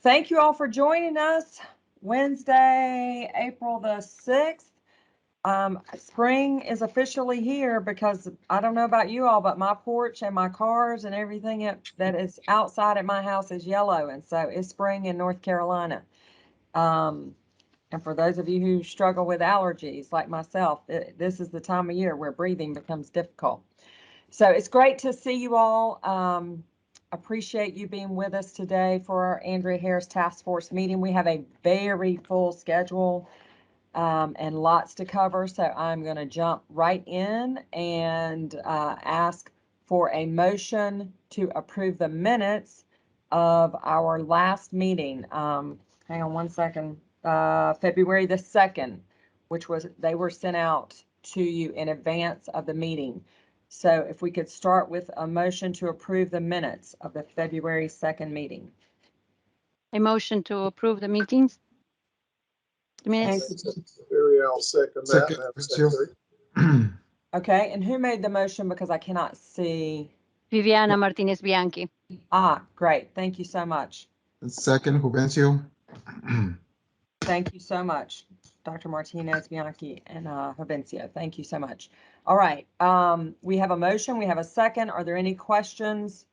thank you all for joining us. Wednesday, April the 6th. Spring is officially here because I don't know about you all, but my porch and my cars and everything that is outside at my house is yellow. And so it's spring in North Carolina. And for those of you who struggle with allergies like myself, this is the time of year where breathing becomes difficult. So it's great to see you all. Appreciate you being with us today for our Andrea Harris Task Force meeting. We have a very full schedule and lots to cover. So I'm going to jump right in and ask for a motion to approve the minutes of our last meeting. Hang on one second. February the 2nd, which was, they were sent out to you in advance of the meeting. So if we could start with a motion to approve the minutes of the February 2nd meeting. A motion to approve the meetings. The minutes. I'll second that. Second. Okay, and who made the motion because I cannot see? Viviana Martinez Bianchi. Great. Thank you so much. Second, Juvencio. Thank you so much, Dr. Martinez Bianchi and Jovencio. Thank you so much. All right, we have a motion. We have a second. Are there any questions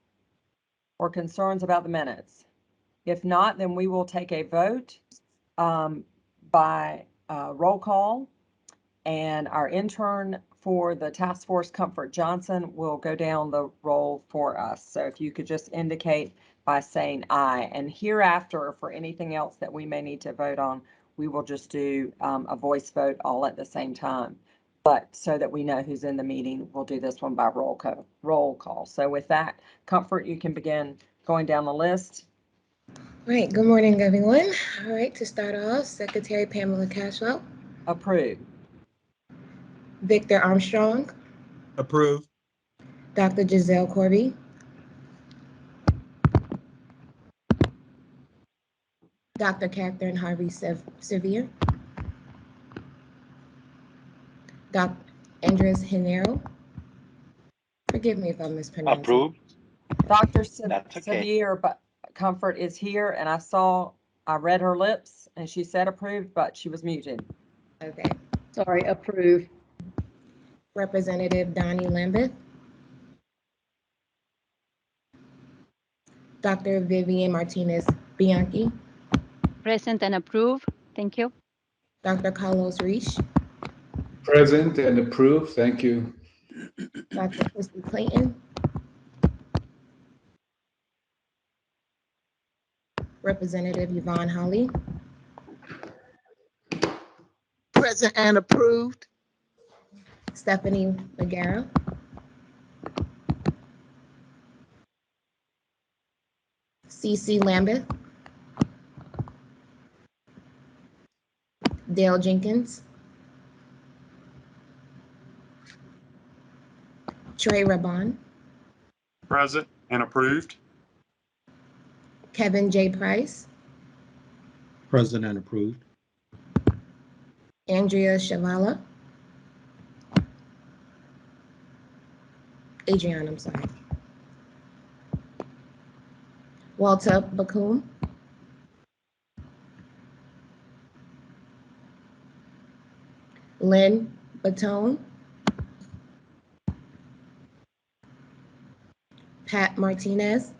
or concerns about the minutes? If not, then we will take a vote by roll call, and our intern for the task force, Comfort Johnson, will go down the roll for us. So if you could just indicate by saying aye, and hereafter for anything else that we may need to vote on, we will just do a voice vote all at the same time. But so that we know who's in the meeting, we'll do this one by roll call. So with that, Comfort, you can begin going down the list. Right, good morning, everyone. All right, to start off, Secretary Pamela Cashwell. Approved. Victor Armstrong. Approved. Dr. Giselle Corby. Dr. Catherine Harvey Sevier. Dr. Andres Genero. Forgive me if I mispronounce. Approved. Dr. That's okay. Sevier, but Comfort is here, and I read her lips, and she said approved, but she was muted. Okay. Sorry, approved. Representative Donnie Lambeth. Dr. Vivian Martinez Bianchi. Present and approved. Thank you. Dr. Carlos Reich. Present and approved. Thank you. Dr. Christy Clayton. Representative Yvonne Holly. Present and approved. Stephanie Magara. CC Lambeth. Dale Jenkins. Trey Raban. Present and approved. Kevin J. Price. Present and approved. Andrea Shavala. Adrienne, I'm sorry. Walter Bakum. Lynn Batone. Pat Martinez.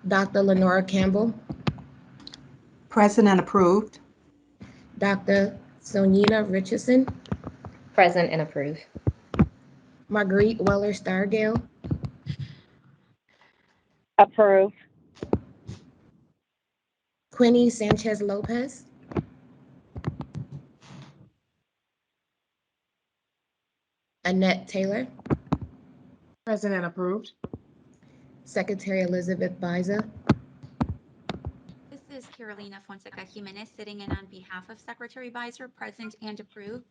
Dr. Lenora Campbell. Present and approved. Dr. Sonina Richardson. Present and approved. Marguerite Weller Stargale. Approved. Quinny Sanchez Lopez. Annette Taylor. Present and approved. Secretary Elizabeth Biza. This is Carolina Fonseca Jimenez sitting in on behalf of Secretary Bizer, present and approved.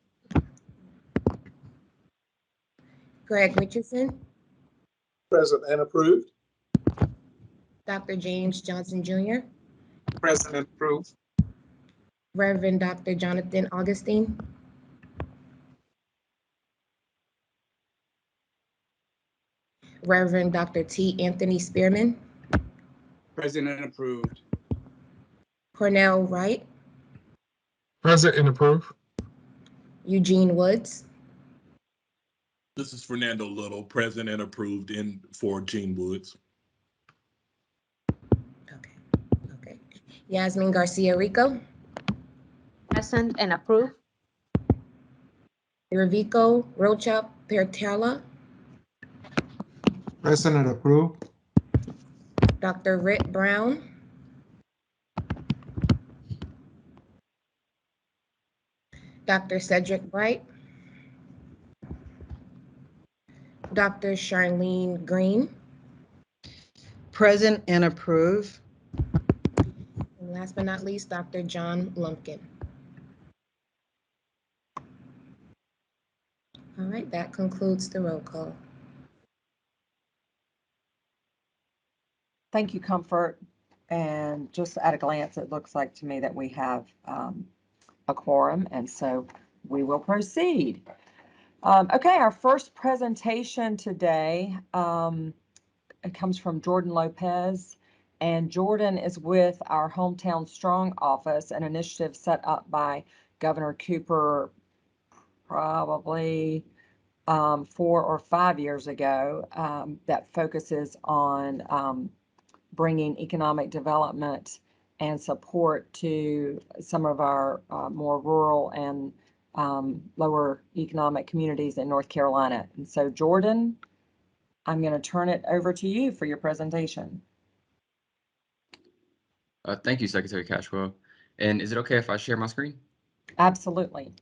Greg Richardson. Present and approved. Dr. James Johnson Jr. Present and approved. Reverend Dr. Jonathan Augustine. Reverend Dr. T. Anthony Spearman, Present and approved. Cornell Wright, Present and approved. Eugene Woods, This is Fernando Little, present and approved in for Gene Woods. okay. Yasmin Garcia Rico, Present and approved. Revico Rocha Pertella, Present and approved. Dr. Rick Brown, Dr. Cedric Bright, Dr. Charlene Green, Present and approve. and last but not least, Dr. John Lumpkin. All right, that concludes the roll call. Thank you, Comfort. And just at a glance, it looks like to me that we have a quorum, and so we will proceed. Okay, our first presentation today, it comes from Jordan Lopez, and Jordan is with our Hometown Strong office, an initiative set up by Governor Cooper probably 4 or 5 years ago, that focuses on bringing economic development and support to some of our more rural and lower economic communities in North Carolina. And so, Jordan, I'm going to turn it over to you for your presentation. Thank you, Secretary Cashwell. And is it okay if I share my screen? Absolutely.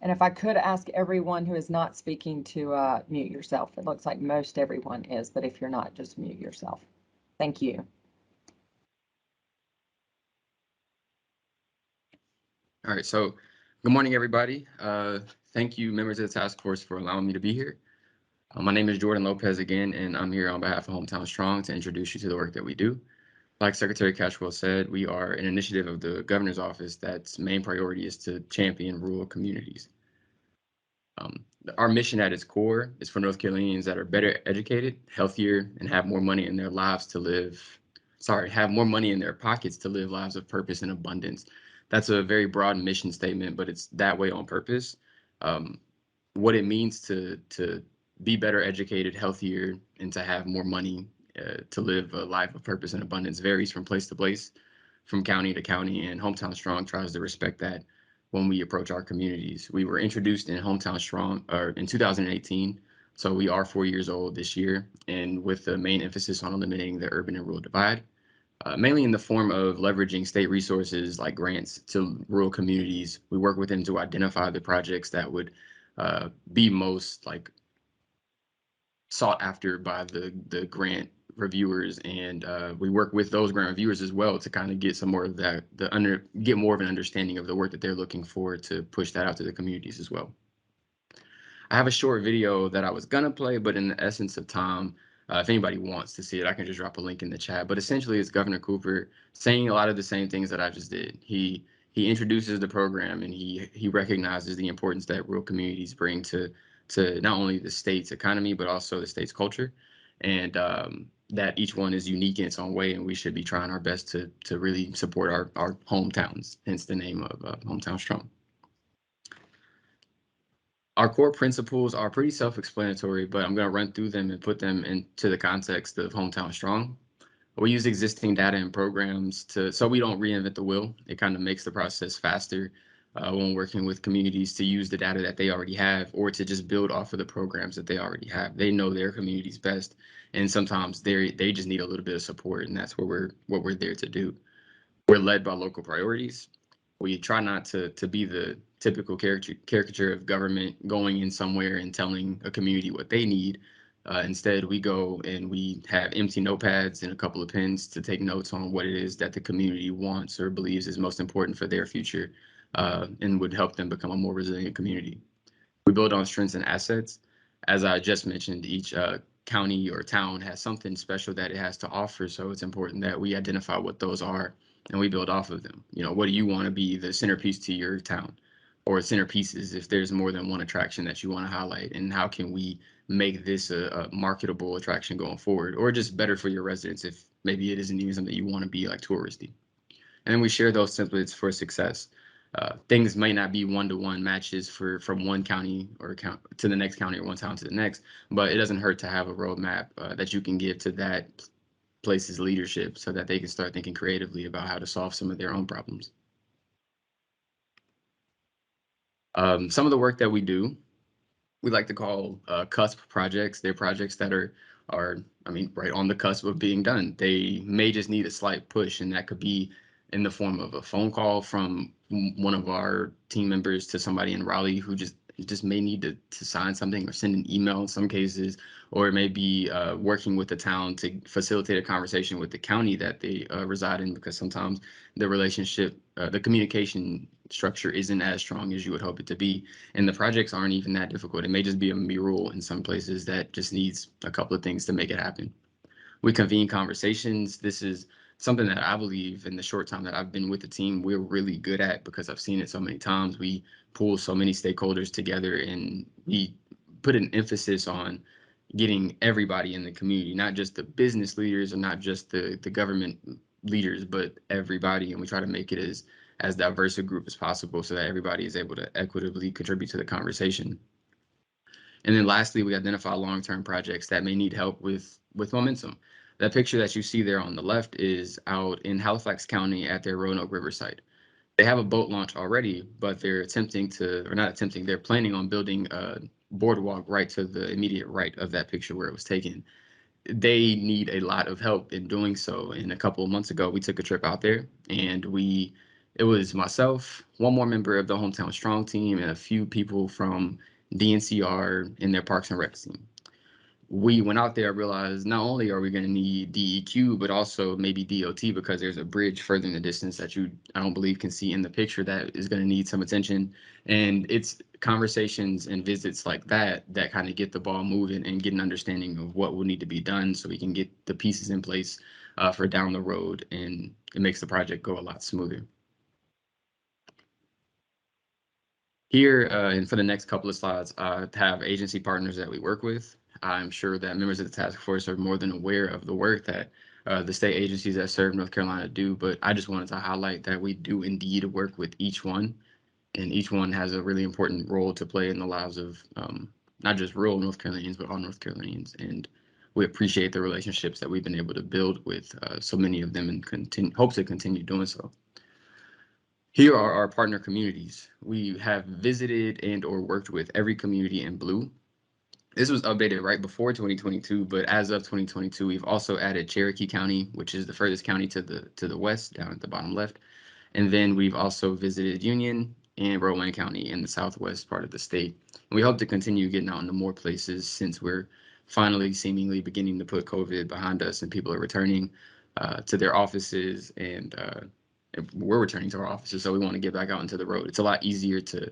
And if I could ask everyone who is not speaking to mute yourself. It looks like most everyone is, but if you're not, just mute yourself. Thank you. All right, so good morning, everybody. Thank you, members of the task force, for allowing me to be here. My name is Jordan Lopez again, and I'm here on behalf of Hometown Strong to introduce you to the work that we do. Like Secretary Cashwell said, we are an initiative of the governor's office that's main priority is to champion rural communities. Our mission at its core is for North Carolinians that are better educated, healthier, and have more money in their lives to live, have more money in their pockets to live lives of purpose and abundance. That's a very broad mission statement, but it's that way on purpose. What it means to be better educated, healthier, and to have more money to live a life of purpose and abundance varies from place to place, from county to county, and Hometown Strong tries to respect that when we approach our communities. We were introduced in Hometown Strong in 2018, so we are 4 years old this year, and with the main emphasis on eliminating the urban and rural divide, mainly in the form of leveraging state resources like grants to rural communities. We work with them to identify the projects that would be most sought after by the grant reviewers, and we work with those grant reviewers as well to kind of get some more of that, get more of an understanding of the work that they're looking for to push that out to the communities as well. I have a short video that I was gonna play, but in the essence of time, if anybody wants to see it, I can just drop a link in the chat. But essentially, it's Governor Cooper saying a lot of the same things that I just did. He introduces the program, and he recognizes the importance that rural communities bring to not only the state's economy, but also the state's culture, and that each one is unique in its own way, and we should be trying our best to really support our hometowns, hence the name of Hometown Strong. Our core principles are pretty self-explanatory, but I'm going to run through them and put them into the context of Hometown Strong. We use existing data and programs so we don't reinvent the wheel. It kind of makes the process faster when working with communities to use the data that they already have, or to just build off of the programs that they already have. They know their communities best, and sometimes they just need a little bit of support, and that's what we're there to do. We're led by local priorities. We try not to be the typical caricature of government going in somewhere and telling a community what they need. Instead, we go and we have empty notepads and a couple of pens to take notes on what it is that the community wants or believes is most important for their future, and would help them become a more resilient community. We build on strengths and assets. As I just mentioned, each county or town has something special that it has to offer. So it's important that we identify what those are and we build off of them. You know, what do you want to be the centerpiece to your town, or centerpieces if there's more than one attraction that you want to highlight, and how can we make this a marketable attraction going forward, or just better for your residents if maybe it isn't even something you want to be like touristy. And then we share those templates for success. Things may not be one-to-one matches from one county or count to the next county or one town to the next, but it doesn't hurt to have a roadmap that you can give to that place's leadership so that they can start thinking creatively about how to solve some of their own problems. Some of the work that we do, we like to call cusp projects. They're projects that are I mean, right on the cusp of being done. They may just need a slight push, and that could be in the form of a phone call from one of our team members to somebody in Raleigh who just may need to sign something or send an email in some cases, or it may be working with the town to facilitate a conversation with the county that they reside in, because sometimes the relationship, the communication structure isn't as strong as you would hope it to be. And the projects aren't even that difficult. It may just be a mural in some places that just needs a couple of things to make it happen. We convene conversations. This is something that I believe in the short time that I've been with the team, we're really good at, because I've seen it so many times. We pull so many stakeholders together and we put an emphasis on getting everybody in the community, not just the business leaders or not just the government leaders, but everybody. And we try to make it as diverse a group as possible so that everybody is able to equitably contribute to the conversation. And then lastly, we identify long-term projects that may need help with momentum. That picture that you see there on the left is out in Halifax County at their Roanoke River site. They have a boat launch already, but they're they're planning on building a boardwalk right to the immediate right of that picture where it was taken. They need a lot of help in doing so. And a couple of months ago, we took a trip out there, and it was myself, one more member of the Hometown Strong team, and a few people from DNCR in their Parks and Rec team. We went out there and realized not only are we going to need DEQ, but also maybe DOT, because there's a bridge further in the distance that I don't believe can see in the picture that is going to need some attention. And it's conversations and visits like that that kind of get the ball moving and get an understanding of what will need to be done so we can get the pieces in place for down the road, and it makes the project go a lot smoother. Here, and for the next couple of slides, I have agency partners that we work with. I'm sure that members of the task force are more than aware of the work that the state agencies that serve North Carolina do, but I just wanted to highlight that we do indeed work with each one, and each one has a really important role to play in the lives of not just rural North Carolinians, but all North Carolinians. And we appreciate the relationships that we've been able to build with so many of them, and hope to continue doing so. Here are our partner communities. We have visited and or worked with every community in blue. This was updated right before 2022, but as of 2022, we've also added Cherokee County, which is the furthest county to the west, down at the bottom left. And then we've also visited Union and Rowan County in the southwest part of the state. And we hope to continue getting out into more places since we're finally seemingly beginning to put COVID behind us and people are returning to their offices, and we're returning to our offices. So we want to get back out into the road. It's a lot easier to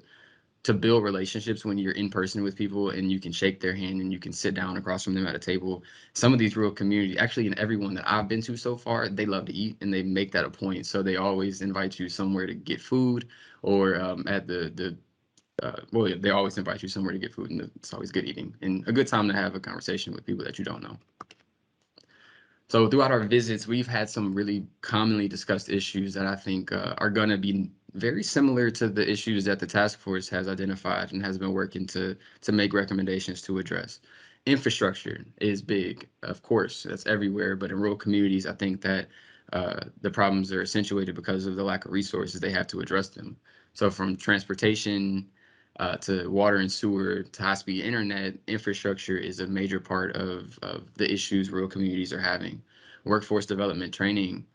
build relationships when you're in person with people and you can shake their hand and you can sit down across from them at a table. Some of these rural communities, actually in everyone that I've been to so far, they love to eat and they make that a point. So they always invite you somewhere to get food, or at well, they always invite you somewhere to get food, and it's always good eating and a good time to have a conversation with people that you don't know. So throughout our visits, we've had some really commonly discussed issues that I think are going to be very similar to the issues that the task force has identified and has been working to make recommendations to address. Infrastructure is big, of course, that's everywhere, but in rural communities, I think that the problems are accentuated because of the lack of resources. They have to address them. So from transportation to water and sewer to high-speed internet, infrastructure is a major part of the issues rural communities are having. Workforce development training.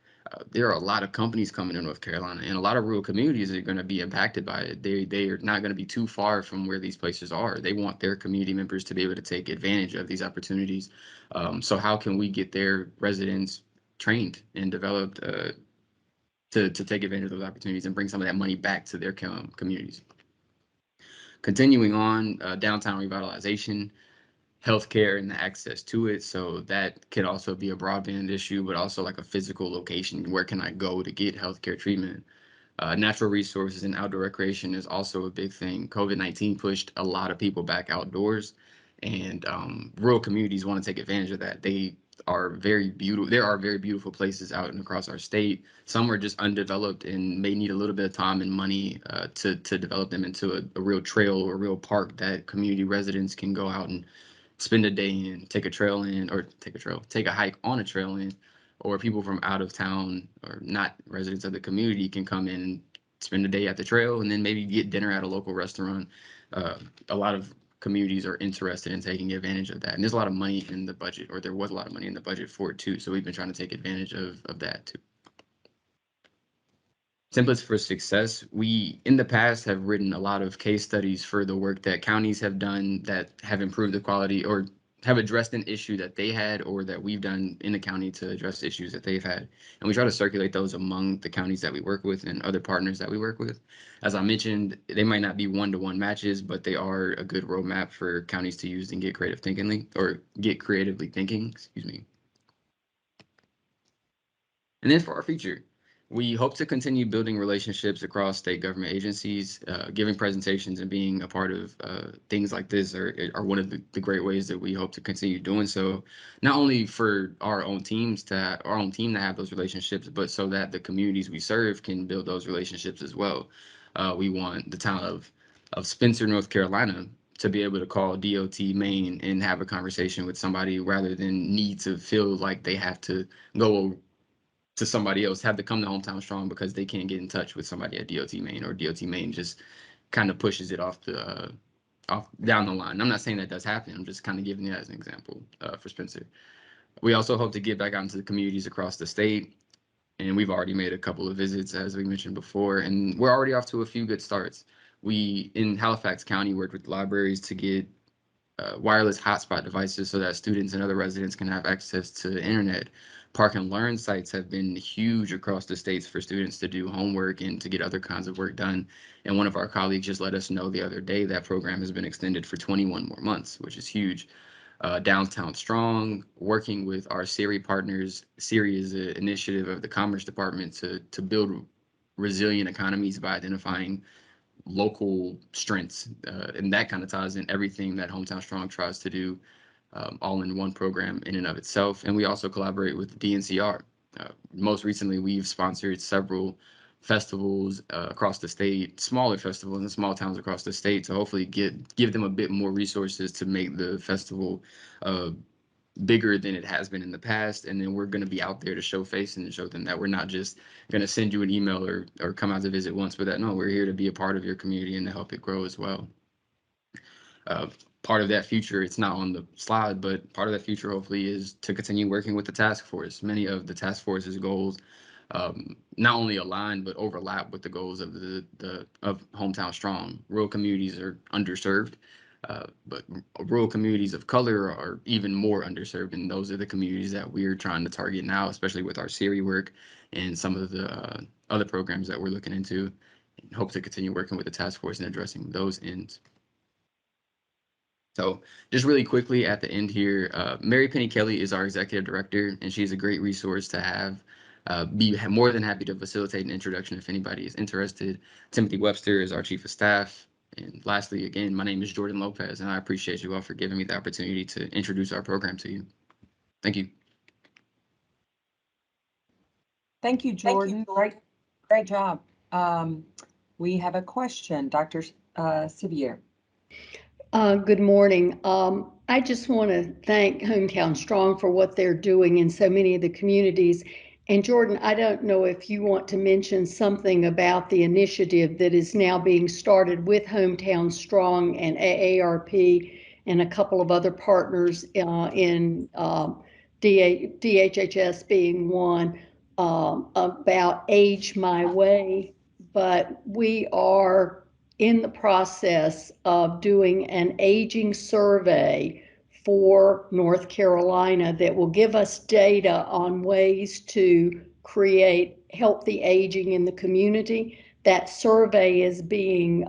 There are a lot of companies coming to North Carolina, and a lot of rural communities are going to be impacted by it. They are not going to be too far from where these places are. They want their community members to be able to take advantage of these opportunities. So how can we get their residents trained and developed to take advantage of those opportunities and bring some of that money back to their communities? Continuing on, downtown revitalization. healthcare and the access to it. So that could also be a broadband issue, but also like a physical location. Where can I go to get healthcare treatment? Natural resources and outdoor recreation is also a big thing. COVID-19 pushed a lot of people back outdoors, and rural communities want to take advantage of that. They are very beautiful. There are very beautiful places out and across our state. Some are just undeveloped and may need a little bit of time and money to develop them into a real trail or a real park that community residents can go out and spend a day in, take a trail in, or take a hike on a trail in, or people from out of town or not residents of the community can come in and spend a day at the trail and then maybe get dinner at a local restaurant. A lot of communities are interested in taking advantage of that. And there's a lot of money in the budget, or there was a lot of money in the budget for it too. So we've been trying to take advantage of that too. Templates for success. We, in the past, have written a lot of case studies for the work that counties have done that have improved the quality or have addressed an issue that they had or that we've done in the county to address issues that they've had. And we try to circulate those among the counties that we work with and other partners that we work with. As I mentioned, they might not be one-to-one matches, but they are a good roadmap for counties to use and get creatively thinking, excuse me. And then for our future, we hope to continue building relationships across state government agencies. Giving presentations and being a part of things like this are one of the great ways that we hope to continue doing so, not only for our own team to have those relationships, but so that the communities we serve can build those relationships as well. We want the town of Spencer, North Carolina, to be able to call DOT Maine and have a conversation with somebody rather than need to feel like they have to go to somebody else, have to come to Hometown Strong because they can't get in touch with somebody at DOT Maine, or DOT Maine just kind of pushes it off down the line. I'm not saying that does happen. I'm just kind of giving it as an example for Spencer. We also hope to get back out into the communities across the state, and we've already made a couple of visits, as we mentioned before, and we're already off to a few good starts. We, in Halifax County, worked with libraries to get wireless hotspot devices so that students and other residents can have access to the internet. Park and learn sites have been huge across the states for students to do homework and to get other kinds of work done. And one of our colleagues just let us know the other day that program has been extended for 21 more months, which is huge. Downtown Strong, working with our Siri partners. Siri is an initiative of the Commerce Department to build resilient economies by identifying local strengths, and that kind of ties in everything that Hometown Strong tries to do, all in one program in and of itself. And we also collaborate with the DNCR. Most recently, we've sponsored several festivals across the state, smaller festivals in small towns across the state, to hopefully give them a bit more resources to make the festival bigger than it has been in the past. And then we're going to be out there to show face and show them that we're not just going to send you an email or come out to visit once, but that no, we're here to be a part of your community and to help it grow as well. Part of that future, it's not on the slide, but part of that future hopefully is to continue working with the task force. Many of the task force's goals not only align but overlap with the goals of of Hometown Strong. Rural communities are underserved, but rural communities of color are even more underserved, and those are the communities that we're trying to target now, especially with our Siri work and some of the other programs that we're looking into. Hope to continue working with the task force and addressing those ends. So just really quickly at the end here, Mary Penny Kelly is our executive director, and she's a great resource to have. Be more than happy to facilitate an introduction if anybody is interested. Timothy Webster is our chief of staff. And lastly, again, my name is Jordan Lopez, and I appreciate you all for giving me the opportunity to introduce our program to you. Thank you. Thank you, Jordan. Great job. We have a question, Dr. Sevier. Good morning. I just want to thank Hometown Strong for what they're doing in so many of the communities. And Jordan, I don't know if you want to mention something about the initiative that is now being started with Hometown Strong and AARP and a couple of other partners in DHHS being one, about Age My Way. But we are in the process of doing an aging survey for North Carolina that will give us data on ways to create healthy aging in the community. That survey is being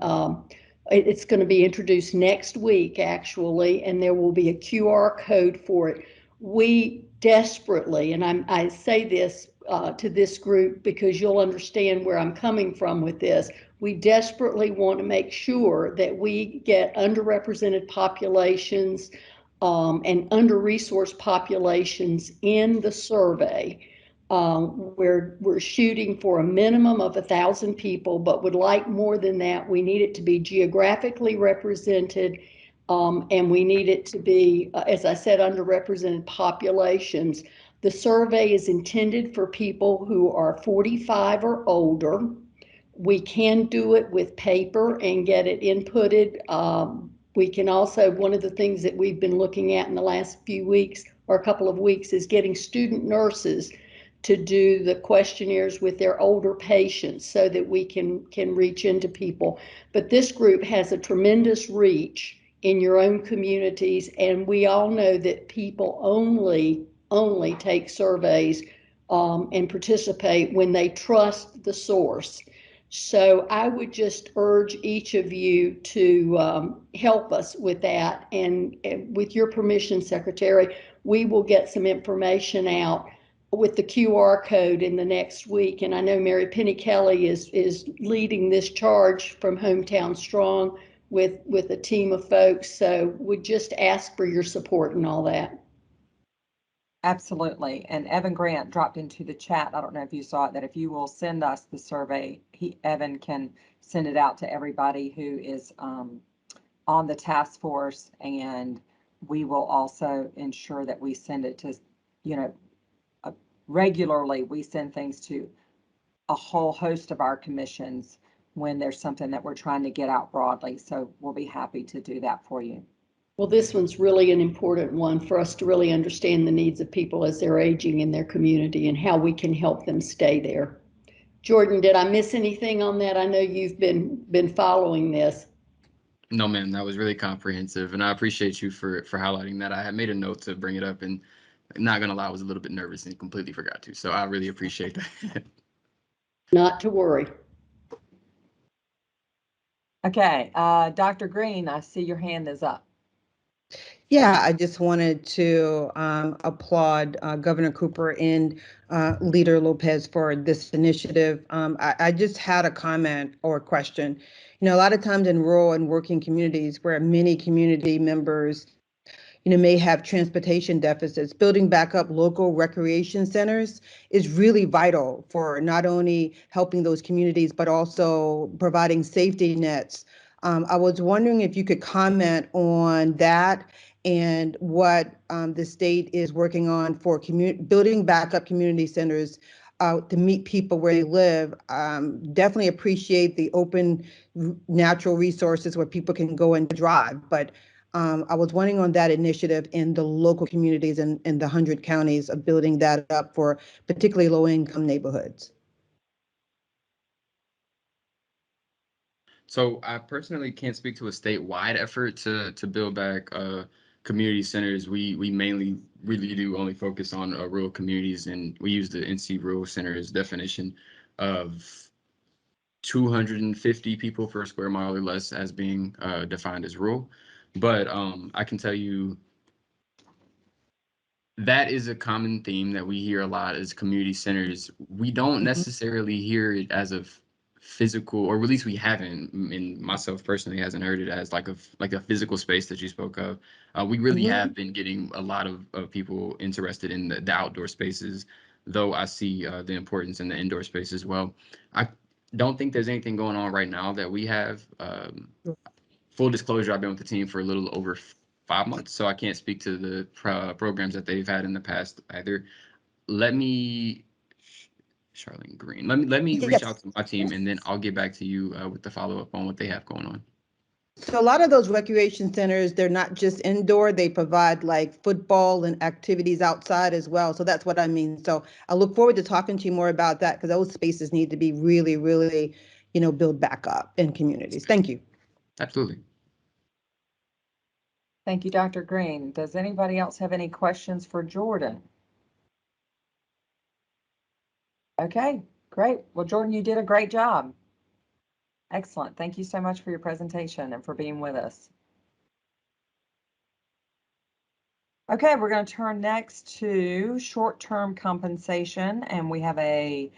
It's going to be introduced next week, actually, and there will be a QR code for it. We desperately, and I say this to this group because you'll understand where I'm coming from with this. We desperately want to make sure that we get underrepresented populations and under-resourced populations in the survey. We're shooting for a minimum of 1,000 people, but would like more than that. We need it to be geographically represented, and we need it to be, as I said, underrepresented populations. The survey is intended for people who are 45 or older. We can do it with paper and get it inputted. We can also, one of the things that we've been looking at in the last few weeks or a couple of weeks is getting student nurses to do the questionnaires with their older patients so that we can reach into people. But this group has a tremendous reach in your own communities, and we all know that people only take surveys and participate when they trust the source. So I would just urge each of you to help us with that. And with your permission, Secretary, we will get some information out with the QR code in the next week. And I know Mary Penny Kelly is leading this charge from Hometown Strong with a team of folks. So would just ask for your support and all that. Absolutely. And Evan Grant dropped into the chat. I don't know if you saw it, that if you will send us the survey, Evan can send it out to everybody who is on the task force, and we will also ensure that we send it to, regularly. We send things to a whole host of our commissions when there's something that we're trying to get out broadly. So we'll be happy to do that for you. Well, this one's really an important one for us to really understand the needs of people as they're aging in their community and how we can help them stay there. Jordan, did I miss anything on that? I know you've been following this. No, ma'am, that was really comprehensive, and I appreciate you for highlighting that. I had made a note to bring it up, and not gonna lie, I was a little bit nervous and completely forgot to. So I really appreciate that. Not to worry. Okay, Dr. Green, I see your hand is up. Yeah, I just wanted to applaud Governor Cooper and Leader Lopez for this initiative. I just had a comment or a question. A lot of times in rural and working communities where many community members may have transportation deficits, building back up local recreation centers is really vital for not only helping those communities, but also providing safety nets. I was wondering if you could comment on that and what the state is working on for building back up community centers to meet people where they live. Definitely appreciate the open natural resources where people can go and drive, but I was wondering on that initiative in the local communities in the 100 counties of building that up for particularly low-income neighborhoods. So I personally can't speak to a statewide effort to build back community centers. We mainly really do only focus on rural communities, and we use the NC Rural Center's definition of 250 people per square mile or less as being defined as rural. But I can tell you that is a common theme that we hear a lot as community centers. We don't necessarily hear it as a physical, or at least we haven't, and myself personally hasn't heard it as like a physical space that you spoke of. We really have been getting a lot of people interested in the outdoor spaces, though I see the importance in the indoor space as well. I don't think there's anything going on right now that we have. Full disclosure, I've been with the team for a little over 5 months, so I can't speak to the programs that they've had in the past either. Let me, Charlene Green, let me reach out to my team, and then I'll get back to you with the follow-up on what they have going on. So a lot of those recreation centers, they're not just indoor, they provide like football and activities outside as well. So that's what I mean. So I look forward to talking to you more about that, because those spaces need to be really, really, built back up in communities. Thank you. Absolutely. Thank you, Dr. Green. Does anybody else have any questions for Jordan? Okay, great. Well, Jordan, you did a great job. Excellent. Thank you so much for your presentation and for being with us. Okay, we're going to turn next to short-term compensation, and we have a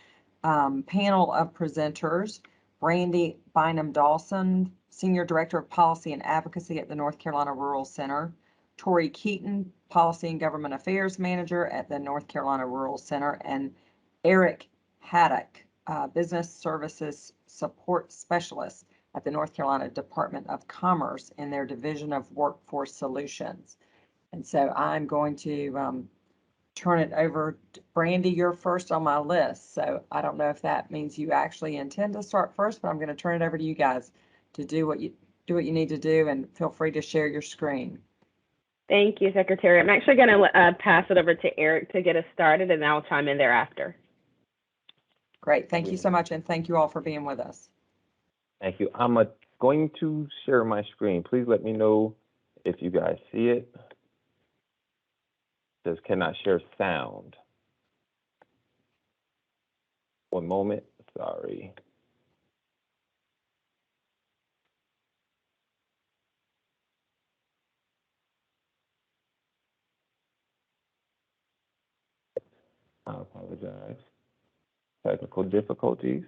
panel of presenters. Brandy Bynum-Dawson, Senior Director of Policy and Advocacy at the North Carolina Rural Center. Tori Keaton, Policy and Government Affairs Manager at the North Carolina Rural Center. And Eric Haddock, Business Services Support Specialist at the North Carolina Department of Commerce in their Division of Workforce Solutions. And so I'm going to turn it over to Brandy. You're first on my list. So I don't know if that means you actually intend to start first, but I'm going to turn it over to you guys to do what you need to do, and feel free to share your screen. Thank you, Secretary. I'm actually going to pass it over to Eric to get us started, and I'll chime in thereafter. Great. Thank you so much, and thank you all for being with us. Thank you. I'm going to share my screen. Please let me know if you guys see it. It says cannot share sound. One moment. Sorry. I apologize. Technical difficulties.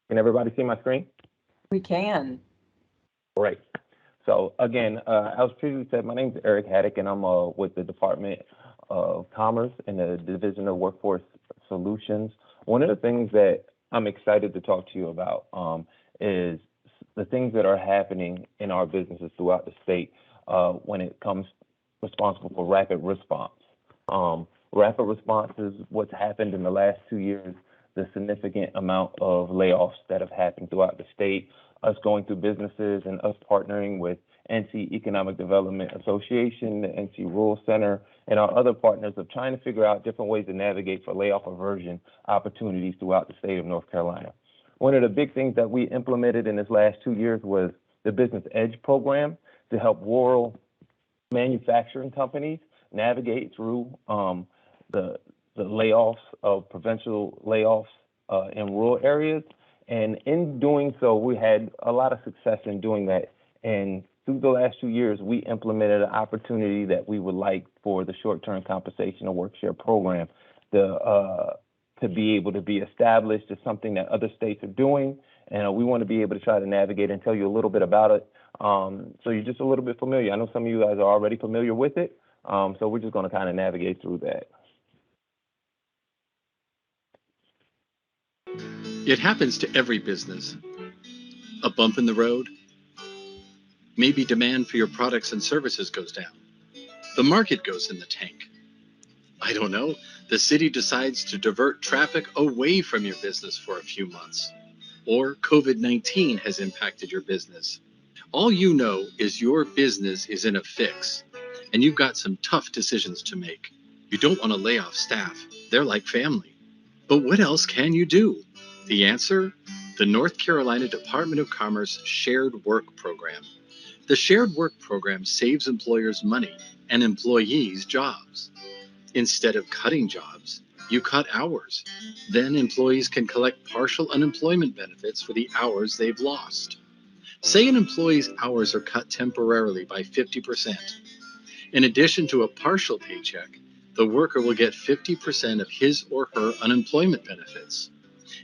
Can everybody see my screen? We can. Great. So again, as previously said, my name is Eric Haddock, and I'm with the Department of Commerce in the Division of Workforce Solutions. One of the things that I'm excited to talk to you about is the things that are happening in our businesses throughout the state when it comes responsible for rapid response. Rapid response is what's happened in the last 2 years, the significant amount of layoffs that have happened throughout the state, us going through businesses and us partnering with NC Economic Development Association, the NC Rural Center, and our other partners of trying to figure out different ways to navigate for layoff aversion opportunities throughout the state of North Carolina. One of the big things that we implemented in this last 2 years was the Business Edge program to help rural manufacturing companies navigate through the layoffs of provincial layoffs in rural areas. And in doing so, we had a lot of success in doing that. And through the last 2 years, we implemented an opportunity that we would like for the short-term compensation or work share program to be able to be established. It's something that other states are doing, and we want to be able to try to navigate and tell you a little bit about it. So you're just a little bit familiar. I know some of you guys are already familiar with it, so we're just going to kind of navigate through that. It happens to every business. A bump in the road. Maybe demand for your products and services goes down. The market goes in the tank. I don't know. The city decides to divert traffic away from your business for a few months. Or COVID-19 has impacted your business. All you know is your business is in a fix, and you've got some tough decisions to make. You don't want to lay off staff. They're like family. But what else can you do? The answer? The North Carolina Department of Commerce Shared Work Program. The Shared Work Program saves employers money and employees jobs. Instead of cutting jobs, you cut hours. Then employees can collect partial unemployment benefits for the hours they've lost. Say an employee's hours are cut temporarily by 50%. In addition to a partial paycheck, the worker will get 50% of his or her unemployment benefits.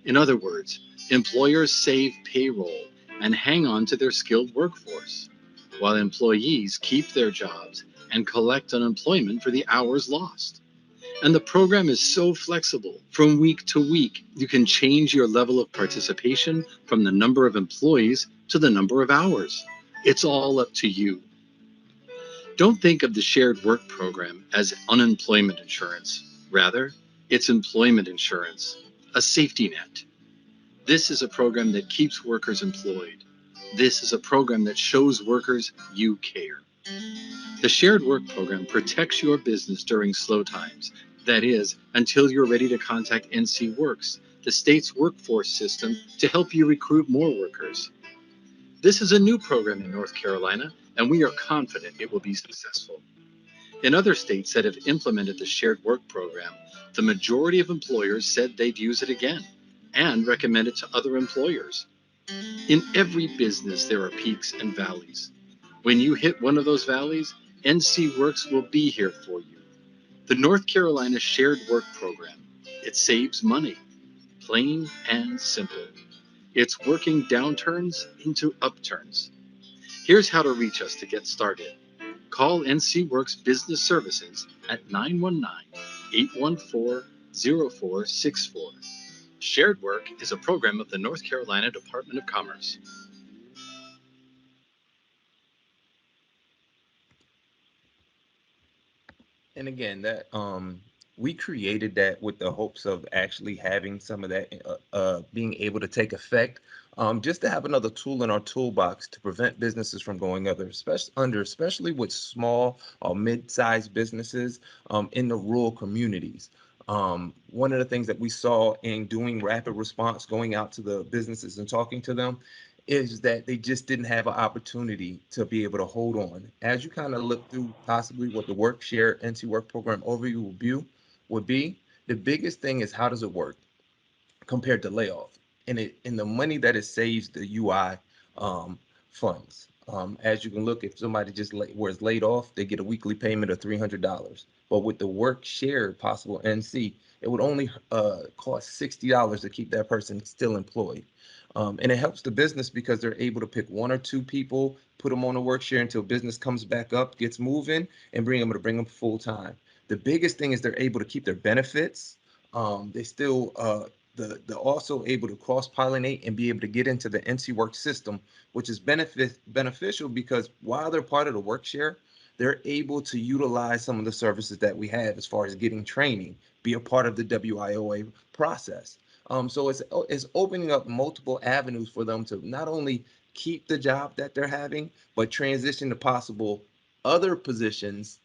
In other words, employers save payroll and hang on to their skilled workforce, while employees keep their jobs and collect unemployment for the hours lost. And the program is so flexible. From week to week, you can change your level of participation from the number of employees to the number of hours. It's all up to you. Don't think of the Shared Work Program as unemployment insurance. Rather, it's employment insurance, a safety net. This is a program that keeps workers employed. This is a program that shows workers you care. The Shared Work Program protects your business during slow times. That is, until you're ready to contact NC Works, the state's workforce system, to help you recruit more workers. This is a new program in North Carolina, and we are confident it will be successful. In other states that have implemented the shared work program, the majority of employers said they'd use it again and recommend it to other employers. In every business, there are peaks and valleys. When you hit one of those valleys, NC Works will be here for you. The North Carolina Shared Work Program. It saves money, plain and simple. It's working downturns into upturns. Here's how to reach us to get started. Call NC Works Business Services at 919-814-0464. Shared Work is a program of the North Carolina Department of Commerce. And again, that we created that with the hopes of actually having some of that being able to take effect, just to have another tool in our toolbox to prevent businesses from going especially with small or mid-sized businesses in the rural communities. One of the things that we saw in doing rapid response, going out to the businesses and talking to them, is that they just didn't have an opportunity to be able to hold on. As you kind of look through possibly what the work share NC work program overview would be, the biggest thing is how does it work compared to layoff, and the money that it saves the UI funds. As you can look, if somebody just was laid off, they get a weekly payment of $300. But with the work share possible NC, it would only cost $60 to keep that person still employed. And it helps the business because they're able to pick one or two people, put them on a work share until business comes back up, gets moving, and bring them full time. The biggest thing is they're able to keep their benefits. They still they're also able to cross-pollinate and be able to get into the NC Work system, which is beneficial because while they're part of the work share, they're able to utilize some of the services that we have as far as getting training, be a part of the WIOA process. So it's opening up multiple avenues for them to not only keep the job that they're having, but transition to possible other positions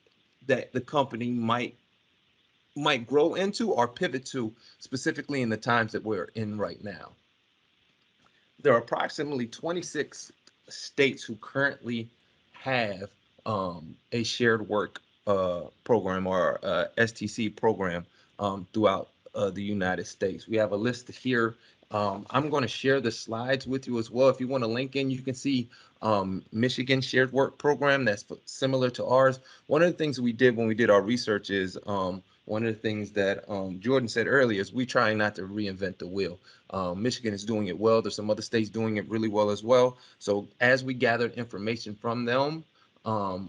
that the company might grow into or pivot to, specifically in the times that we're in right now. There are approximately 26 states who currently have a shared work program or STC program throughout the United States. We have a list here. I'm going to share the slides with you as well. If you want to link in, you can see Michigan shared work program that's similar to ours. One of the things we did when we did our research is one of the things that Jordan said earlier is we trying not to reinvent the wheel. Michigan is doing it well. There's some other states doing it really well as well. So as we gathered information from them,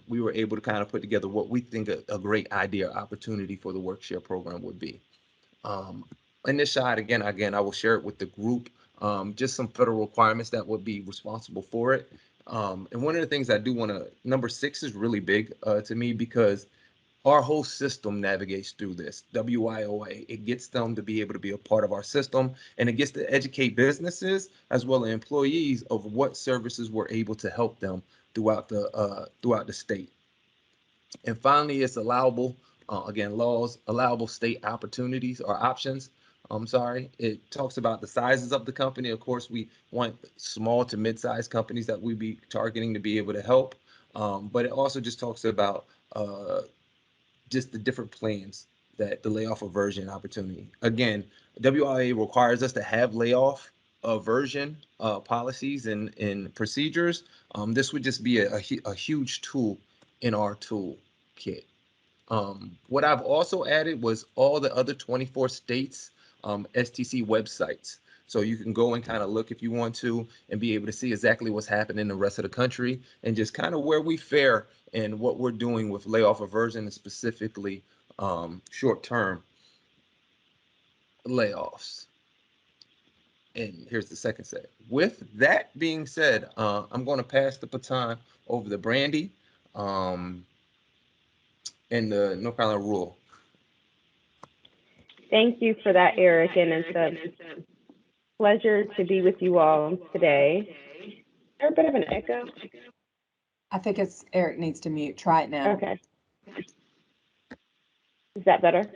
we were able to kind of put together what we think a great idea, opportunity for the workshare program would be. In this side, again, I will share it with the group, just some federal requirements that would be responsible for it. And one of the things I do want to, number 6 is really big to me because our whole system navigates through this WIOA. It gets them to be able to be a part of our system, and it gets to educate businesses as well as employees of what services we're able to help them throughout the state. And finally, it's allowable, again, laws, allowable state opportunities or options. I'm sorry, it talks about the sizes of the company. Of course, we want small to mid-sized companies that we be targeting to be able to help. But it also just talks about just the different plans that the layoff aversion opportunity. Again, WIA requires us to have layoff aversion policies and procedures. This would just be a huge tool in our toolkit. What I've also added was all the other 24 states STC websites. So you can go and kind of look if you want to and be able to see exactly what's happening in the rest of the country and just kind of where we fare and what we're doing with layoff aversion and specifically short-term layoffs. And here's the second set. With that being said, I'm going to pass the baton over to Brandy in the North Carolina Rural. Thank you for that, Eric, and it's a pleasure to be with you all today. Is there a bit of an echo? I think it's Eric needs to mute. Try it now. Okay. Is that better?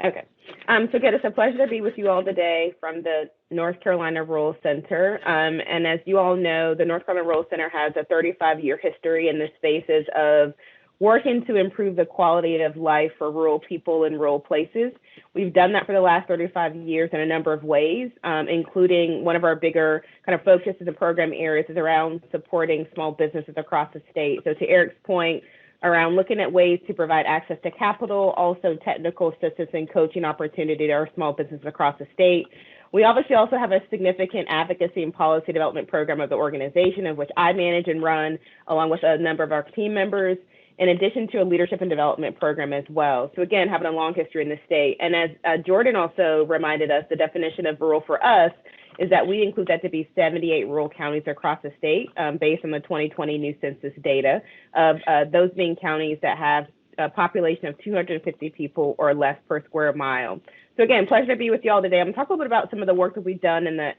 Okay. So again, it's a pleasure to be with you all today from the North Carolina Rural Center. And as you all know, the North Carolina Rural Center has a 35-year history in the spaces of working to improve the quality of life for rural people in rural places. We've done that for the last 35 years in a number of ways, including one of our bigger kind of focuses and program areas is around supporting small businesses across the state. So to Eric's point, around looking at ways to provide access to capital, also technical assistance and coaching opportunity to our small businesses across the state. We obviously also have a significant advocacy and policy development program of the organization, of which I manage and run, along with a number of our team members, in addition to a leadership and development program as well. So again, having a long history in the state. And as Jordan also reminded us, the definition of rural for us is that we include that to be 78 rural counties across the state based on the 2020 new census data, of those being counties that have a population of 250 people or less per square mile. So again, pleasure to be with you all today. I'm going to talk a little bit about some of the work that we've done in the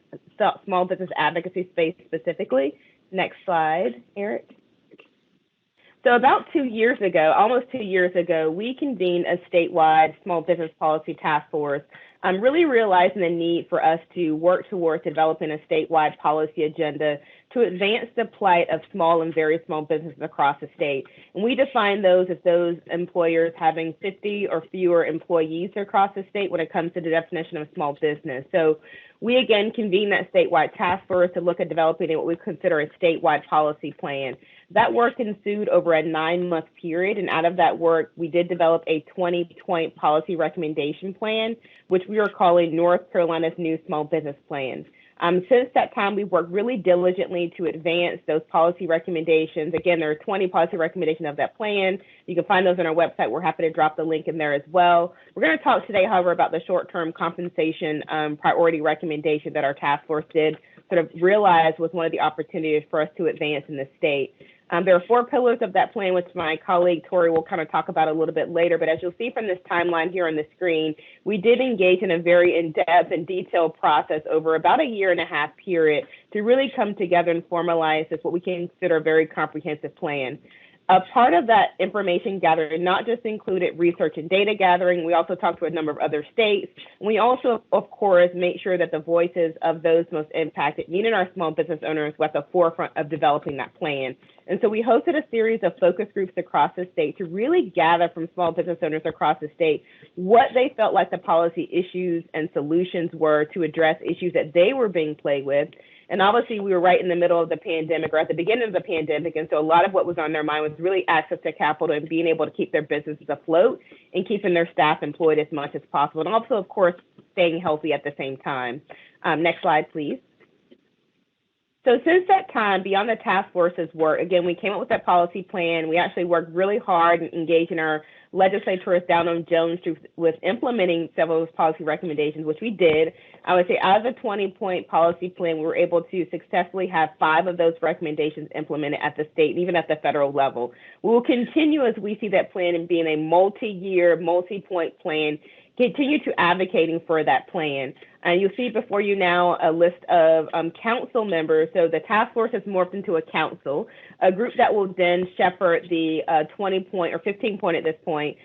small business advocacy space specifically. Next slide, Eric. So about 2 years ago, almost 2 years ago, we convened a statewide small business policy task force, really realizing the need for us to work towards developing a statewide policy agenda to advance the plight of small and very small businesses across the state. And we define those as those employers having 50 or fewer employees across the state when it comes to the definition of small business. So we again convened that statewide task force to look at developing what we consider a statewide policy plan. That work ensued over a 9-month period, and out of that work, we did develop a 20-point policy recommendation plan, which we are calling North Carolina's New Small Business Plan. Since that time, we've worked really diligently to advance those policy recommendations. Again, there are 20 policy recommendations of that plan. You can find those on our website. We're happy to drop the link in there as well. We're going to talk today, however, about the short-term compensation priority recommendation that our task force did sort of realize was one of the opportunities for us to advance in the state. There are 4 pillars of that plan, which my colleague Tori will kind of talk about a little bit later. But as you'll see from this timeline here on the screen, we did engage in a very in-depth and detailed process over about a 1.5-year period to really come together and formalize this, what we consider a very comprehensive plan. A part of that information gathering not just included research and data gathering, we also talked to a number of other states. We also, of course, make sure that the voices of those most impacted, meaning our small business owners, were at the forefront of developing that plan. And so we hosted a series of focus groups across the state to really gather from small business owners across the state what they felt like the policy issues and solutions were to address issues that they were being plagued with. And obviously, we were right in the middle of the pandemic, or at the beginning of the pandemic, and so a lot of what was on their mind was really access to capital and being able to keep their businesses afloat and keeping their staff employed as much as possible, and also, of course, staying healthy at the same time. Next slide, please. So since that time, beyond the task force's work, again, we came up with that policy plan. We actually worked really hard and engaged in our legislators down on Jones Street with implementing several of those policy recommendations, which we did. I would say out of the 20-point policy plan, we were able to successfully have 5 of those recommendations implemented at the state and even at the federal level. We will continue, as we see that plan in being a multi-year, multi-point plan, continue to advocating for that plan. And you'll see before you now a list of council members. So the task force has morphed into a council, a group that will then shepherd the 20-point or 15-point at this point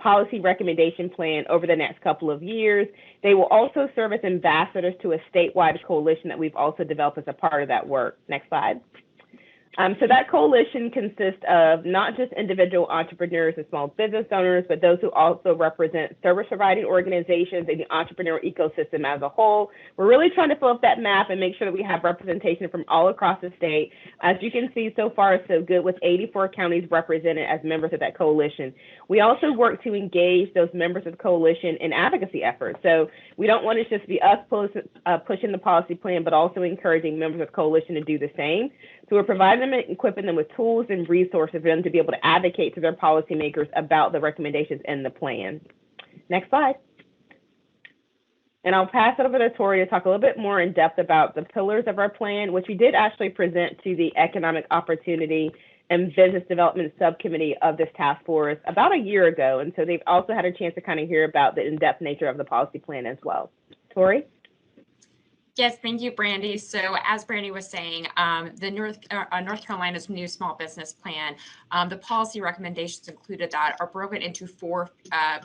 policy recommendation plan over the next couple of years. They will also serve as ambassadors to a statewide coalition that we've also developed as a part of that work. Next slide. So that coalition consists of not just individual entrepreneurs and small business owners, but those who also represent service providing organizations and the entrepreneurial ecosystem as a whole. We're really trying to fill up that map and make sure that we have representation from all across the state. As you can see, so far so good, with 84 counties represented as members of that coalition. We also work to engage those members of the coalition in advocacy efforts. So we don't want it to just be us pushing the policy plan, but also encouraging members of the coalition to do the same. So we're providing them and equipping them with tools and resources for them to be able to advocate to their policymakers about the recommendations in the plan. Next slide. And I'll pass it over to Tori to talk a little bit more in depth about the pillars of our plan, which we did actually present to the Economic Opportunity and Business Development Subcommittee of this task force about a year ago. And so they've also had a chance to kind of hear about the in-depth nature of the policy plan as well. Tori? Yes, thank you, Brandy. So as Brandy was saying, the North Carolina's new small business plan, the policy recommendations included that are broken into four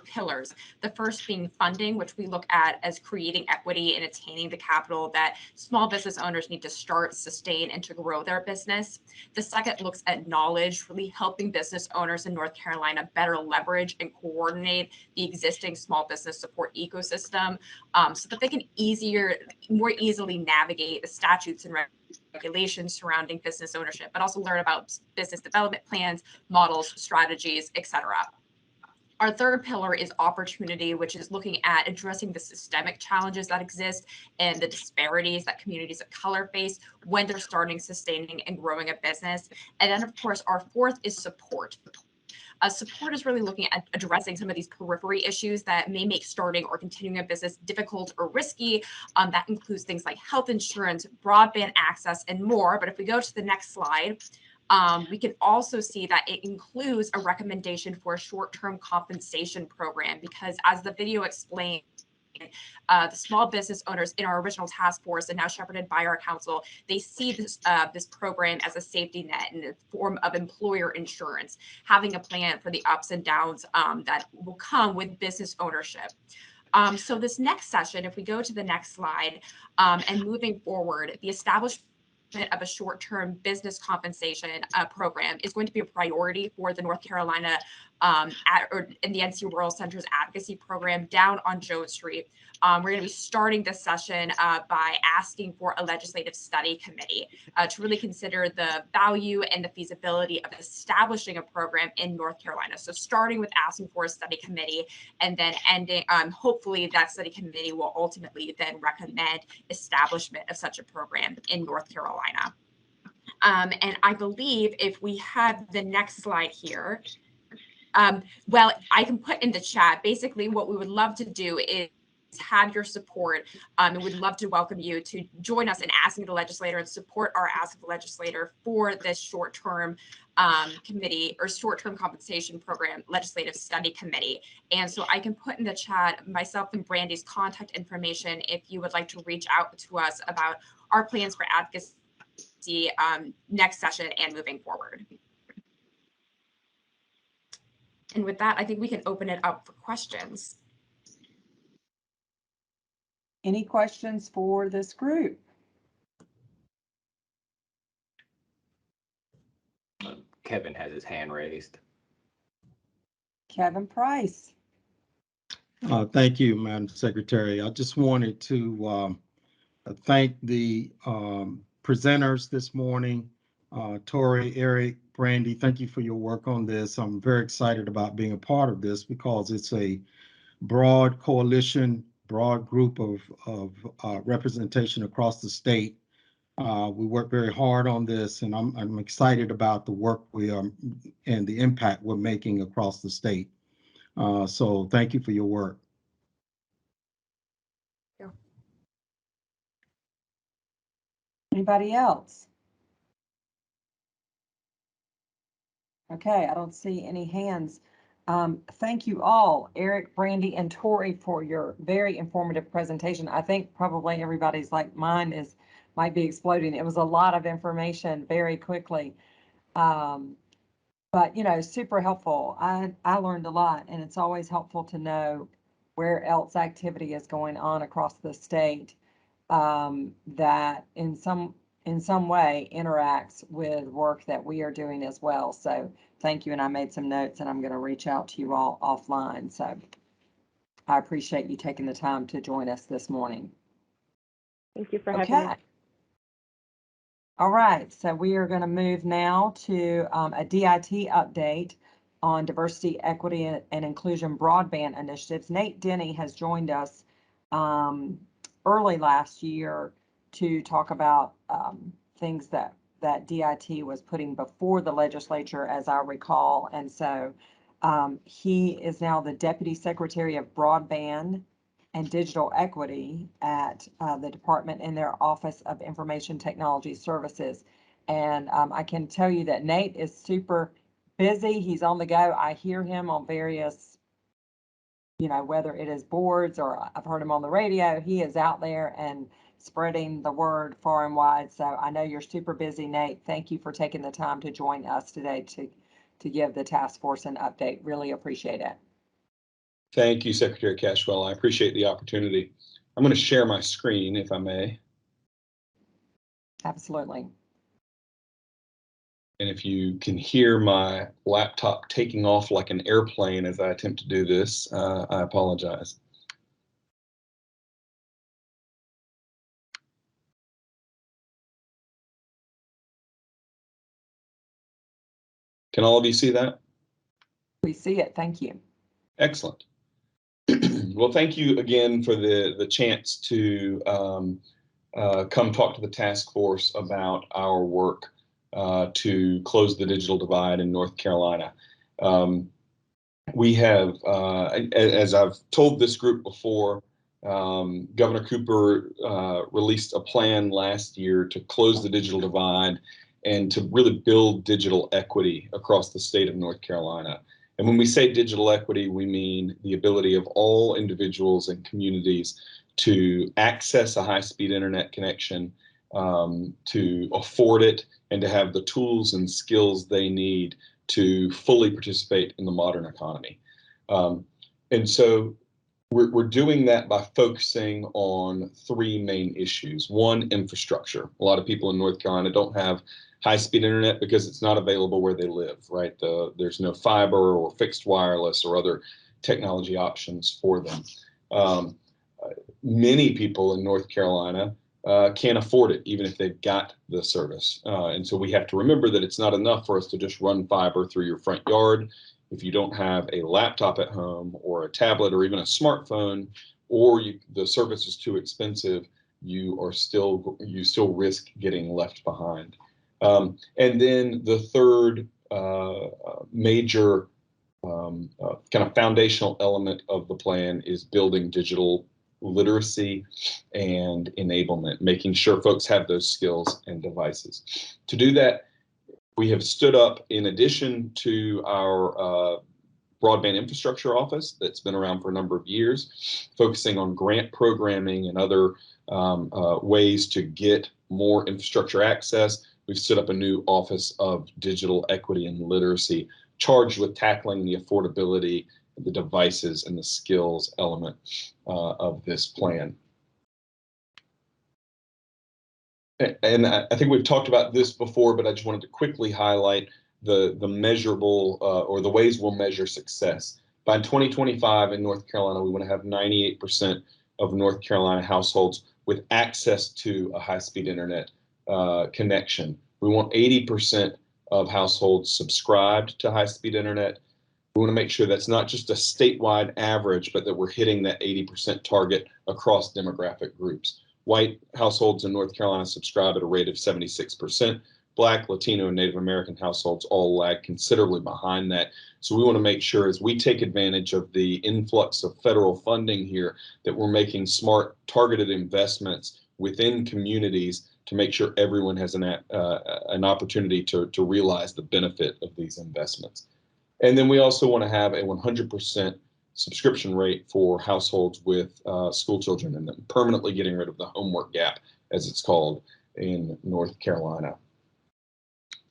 pillars. The first being funding, which we look at as creating equity and attaining the capital that small business owners need to start, sustain, and to grow their business. The second looks at knowledge, really helping business owners in North Carolina better leverage and coordinate the existing small business support ecosystem so that they can more easily navigate the statutes and regulations surrounding business ownership, but also learn about business development plans, models, strategies, etc. Our third pillar is opportunity, which is looking at addressing the systemic challenges that exist and the disparities that communities of color face when they're starting, sustaining, and growing a business. And then, of course, our fourth is support. Support is really looking at addressing some of these periphery issues that may make starting or continuing a business difficult or risky. That includes things like health insurance, broadband access, and more. But if we go to the next slide, we can also see that it includes a recommendation for a short-term compensation program because as the video explained, the small business owners in our original task force and now shepherded by our council, they see this program as a safety net in the form of employer insurance, having a plan for the ups and downs that will come with business ownership. So this next session, if we go to the next slide, and moving forward, the establishment of a short-term business compensation program is going to be a priority for the North Carolina in the NC Rural Center's advocacy program down on Jones Street. We're going to be starting this session by asking for a legislative study committee to really consider the value and the feasibility of establishing a program in North Carolina. So starting with asking for a study committee and then ending, hopefully that study committee will ultimately then recommend establishment of such a program in North Carolina. And I believe if we have the next slide here, well, I can put in the chat, basically what we would love to do is have your support and we'd love to welcome you to join us in asking the legislator and support our ask of the legislator for this short-term committee or short-term compensation program legislative study committee. And so I can put in the chat myself and Brandy's contact information if you would like to reach out to us about our plans for advocacy next session and moving forward. And with that, I think we can open it up for questions. Any questions for this group? Kevin has his hand raised. Kevin Price. Thank you, Madam Secretary. I just wanted to thank the presenters this morning. Tori, Eric, Brandy, thank you for your work on this. I'm very excited about being a part of this because it's a broad coalition, broad group of representation across the state. We work very hard on this, and I'm excited about the work we are and the impact we're making across the state. So thank you for your work. Anybody else? Okay, I don't see any hands. Thank you all, Eric, Brandy, and Tori, for your very informative presentation. I think probably everybody's like mine might be exploding. It was a lot of information very quickly. But you know, super helpful. I learned a lot, and it's always helpful to know where else activity is going on across the state that in some way interacts with work that we are doing as well. So thank you. And I made some notes and I'm going to reach out to you all offline. So I appreciate you taking the time to join us this morning. Thank you for having me. All right. So we are going to move now to a DIT update on diversity, equity, and inclusion broadband initiatives. Nate Denny has joined us early last year to talk about things that DIT was putting before the legislature, as I recall. And so he is now the Deputy Secretary of Broadband and Digital Equity at the department in their Office of Information Technology Services. And I can tell you that Nate is super busy. He's on the go. I hear him on various, you know, whether it is boards or I've heard him on the radio, he is out there. And spreading the word far and wide. So I know you're super busy, Nate. Thank you for taking the time to join us today to give the task force an update. Really appreciate it. Thank you, Secretary Cashwell. I appreciate the opportunity. I'm going to share my screen, if I may. Absolutely. And if you can hear my laptop taking off like an airplane as I attempt to do this, I apologize. Can all of you see that? We see it. Thank you. Excellent. Well, thank you again for the chance to come talk to the task force about our work to close the digital divide in North Carolina. We have, as I've told this group before, Governor Cooper released a plan last year to close the digital divide and to really build digital equity across the state of North Carolina. And when we say digital equity, we mean the ability of all individuals and communities to access a high-speed internet connection, to afford it, and to have the tools and skills they need to fully participate in the modern economy. And so we're doing that by focusing on three main issues. One, infrastructure. A lot of people in North Carolina don't have high-speed internet because it's not available where they live, right? There's no fiber or fixed wireless or other technology options for them. Many people in North Carolina can't afford it, even if they've got the service. And so we have to remember that it's not enough for us to just run fiber through your front yard. If you don't have a laptop at home or a tablet or even a smartphone, or the service is too expensive, you still risk getting left behind. And then the third major kind of foundational element of the plan is building digital literacy and enablement, making sure folks have those skills and devices. To do that, we have stood up, in addition to our broadband infrastructure office that's been around for a number of years, focusing on grant programming and other ways to get more infrastructure access. We've set up a new Office of Digital Equity and Literacy, charged with tackling the affordability, the devices, and the skills element of this plan. And I think we've talked about this before, but I just wanted to quickly highlight the measurable or the ways we'll measure success. By 2025 in North Carolina, we want to have 98% of North Carolina households with access to a high-speed internet connection. We want 80% of households subscribed to high-speed internet. We want to make sure that's not just a statewide average, but that we're hitting that 80% target across demographic groups. White households in North Carolina subscribe at a rate of 76%. Black, Latino, and Native American households all lag considerably behind that. So we want to make sure, as we take advantage of the influx of federal funding here, that we're making smart, targeted investments within communities to make sure everyone has an opportunity to realize the benefit of these investments. And then we also want to have a 100% subscription rate for households with school children, and then permanently getting rid of the homework gap, as it's called, in North Carolina.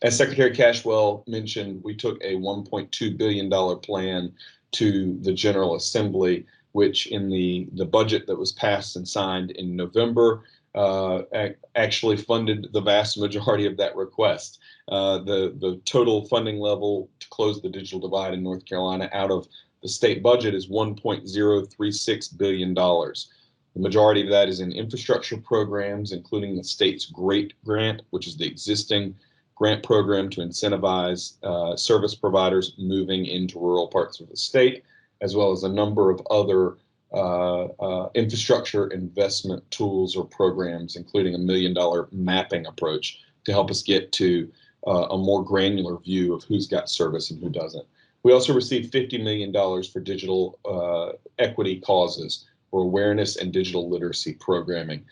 As Secretary Cashwell mentioned, we took a $1.2 billion plan to the General Assembly, which in the budget that was passed and signed in November actually funded the vast majority of that request. The total funding level to close the digital divide in North Carolina out of the state budget is $1.036 billion. The majority of that is in infrastructure programs, including the state's GREAT grant, which is the existing grant program to incentivize service providers moving into rural parts of the state, as well as a number of other infrastructure investment tools or programs, including $1 million mapping approach to help us get to a more granular view of who's got service and who doesn't. We also received $50 million for digital equity causes, for awareness and digital literacy programming.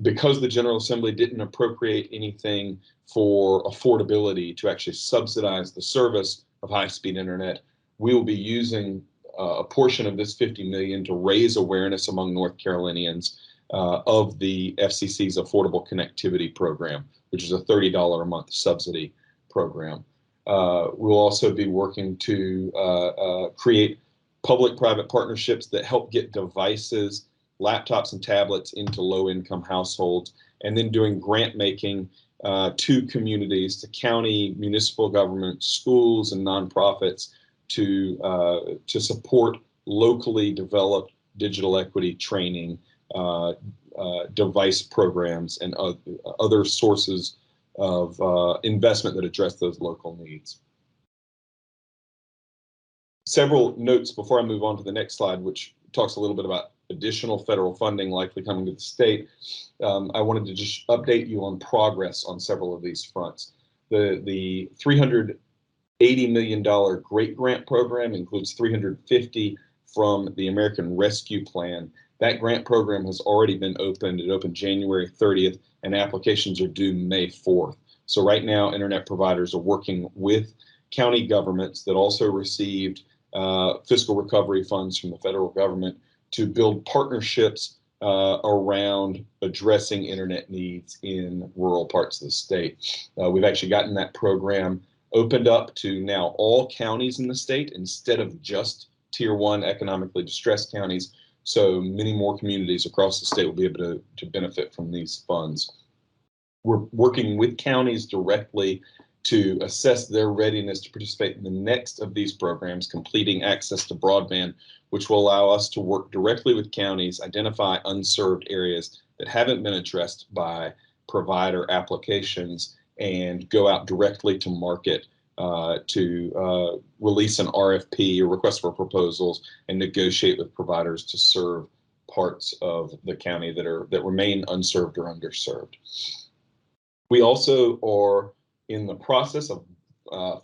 Because the General Assembly didn't appropriate anything for affordability to actually subsidize the service of high-speed internet, we will be using a portion of this $50 million to raise awareness among North Carolinians of the FCC's Affordable Connectivity Program, which is a $30 a month subsidy program. We'll also be working to create public-private partnerships that help get devices, laptops and tablets into low-income households, and then doing grant making to communities, to county, municipal governments, schools, and nonprofits to support locally developed digital equity training, device programs, and other sources of investment that address those local needs. Several notes before I move on to the next slide, which talks a little bit about additional federal funding likely coming to the state. I wanted to just update you on progress on several of these fronts. The $380 million GREAT Grant program includes $350 from the American Rescue Plan. That grant program has already been opened. It opened January 30th, and applications are due May 4th. So right now, internet providers are working with county governments that also received fiscal recovery funds from the federal government to build partnerships around addressing internet needs in rural parts of the state. We've actually gotten that program opened up to now all counties in the state instead of just Tier 1 economically distressed counties. So many more communities across the state will be able to benefit from these funds. We're working with counties directly to assess their readiness to participate in the next of these programs, completing access to broadband, which will allow us to work directly with counties, identify unserved areas that haven't been addressed by provider applications, and go out directly to market to release an RFP, or request for proposals, and negotiate with providers to serve parts of the county that remain unserved or underserved. We also are in the process of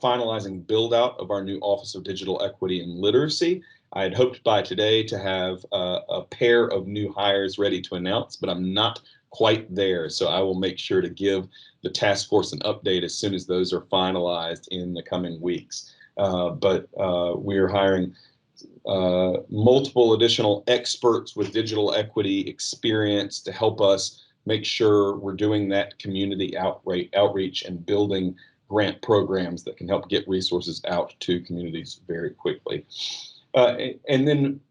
finalizing build out of our new Office of Digital Equity and Literacy. I had hoped by today to have a pair of new hires ready to announce, but I'm not quite there. So I will make sure to give the task force an update as soon as those are finalized in the coming weeks. But we are hiring multiple additional experts with digital equity experience to help us make sure we're doing that community outreach and building grant programs that can help get resources out to communities very quickly. And then,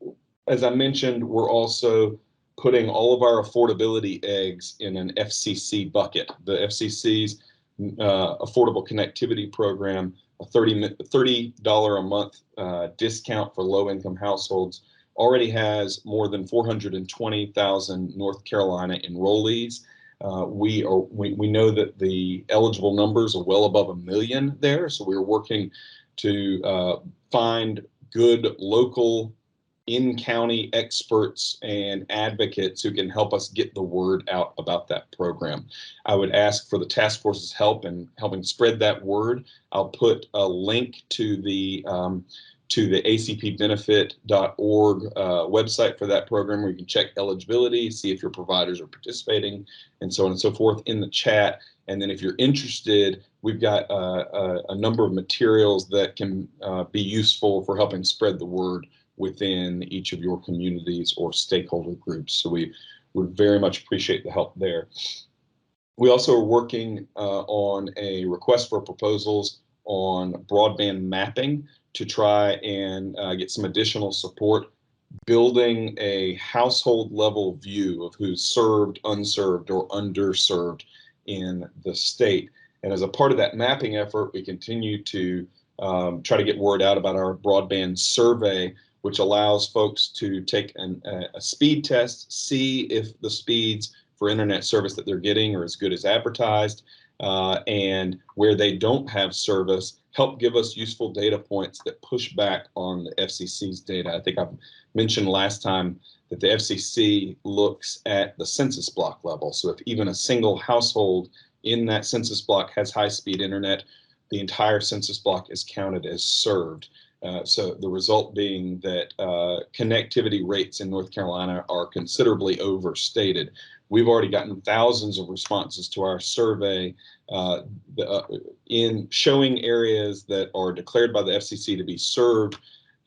as I mentioned, we're also putting all of our affordability eggs in an FCC bucket. The FCC's Affordable Connectivity Program, a $30 a month discount for low-income households, already has more than 420,000 North Carolina enrollees. We know that the eligible numbers are well above 1 million there, so we're working to find good local in-county experts and advocates who can help us get the word out about that program. I would ask for the task force's help in helping spread that word. I'll put a link to the acpbenefit.org website for that program, where you can check eligibility, see if your providers are participating, and so on and so forth in the chat. And then if you're interested, we've got a number of materials that can be useful for helping spread the word within each of your communities or stakeholder groups. So we would very much appreciate the help there. We also are working on a request for proposals on broadband mapping to try and get some additional support, building a household level view of who's served, unserved, or underserved in the state. And as a part of that mapping effort, we continue to try to get word out about our broadband survey, which allows folks to take a speed test, see if the speeds for internet service that they're getting are as good as advertised, and where they don't have service, help give us useful data points that push back on the FCC's data. I think I mentioned last time that the FCC looks at the census block level. So if even a single household in that census block has high-speed internet, the entire census block is counted as served. So the result being that connectivity rates in North Carolina are considerably overstated. We've already gotten thousands of responses to our survey in showing areas that are declared by the FCC to be served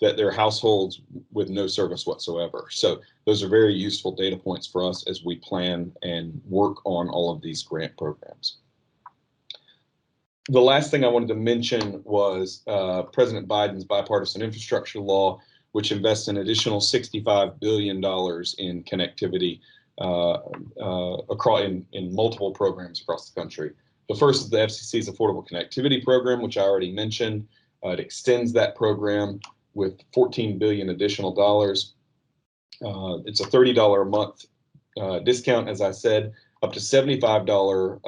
that there are households with no service whatsoever. So those are very useful data points for us as we plan and work on all of these grant programs. The last thing I wanted to mention was President Biden's bipartisan infrastructure law, which invests an additional $65 billion in connectivity across in multiple programs across the country. The first is the FCC's Affordable Connectivity Program, which I already mentioned. It extends that program with $14 billion additional dollars. It's a $30 a month discount, as I said, up to $75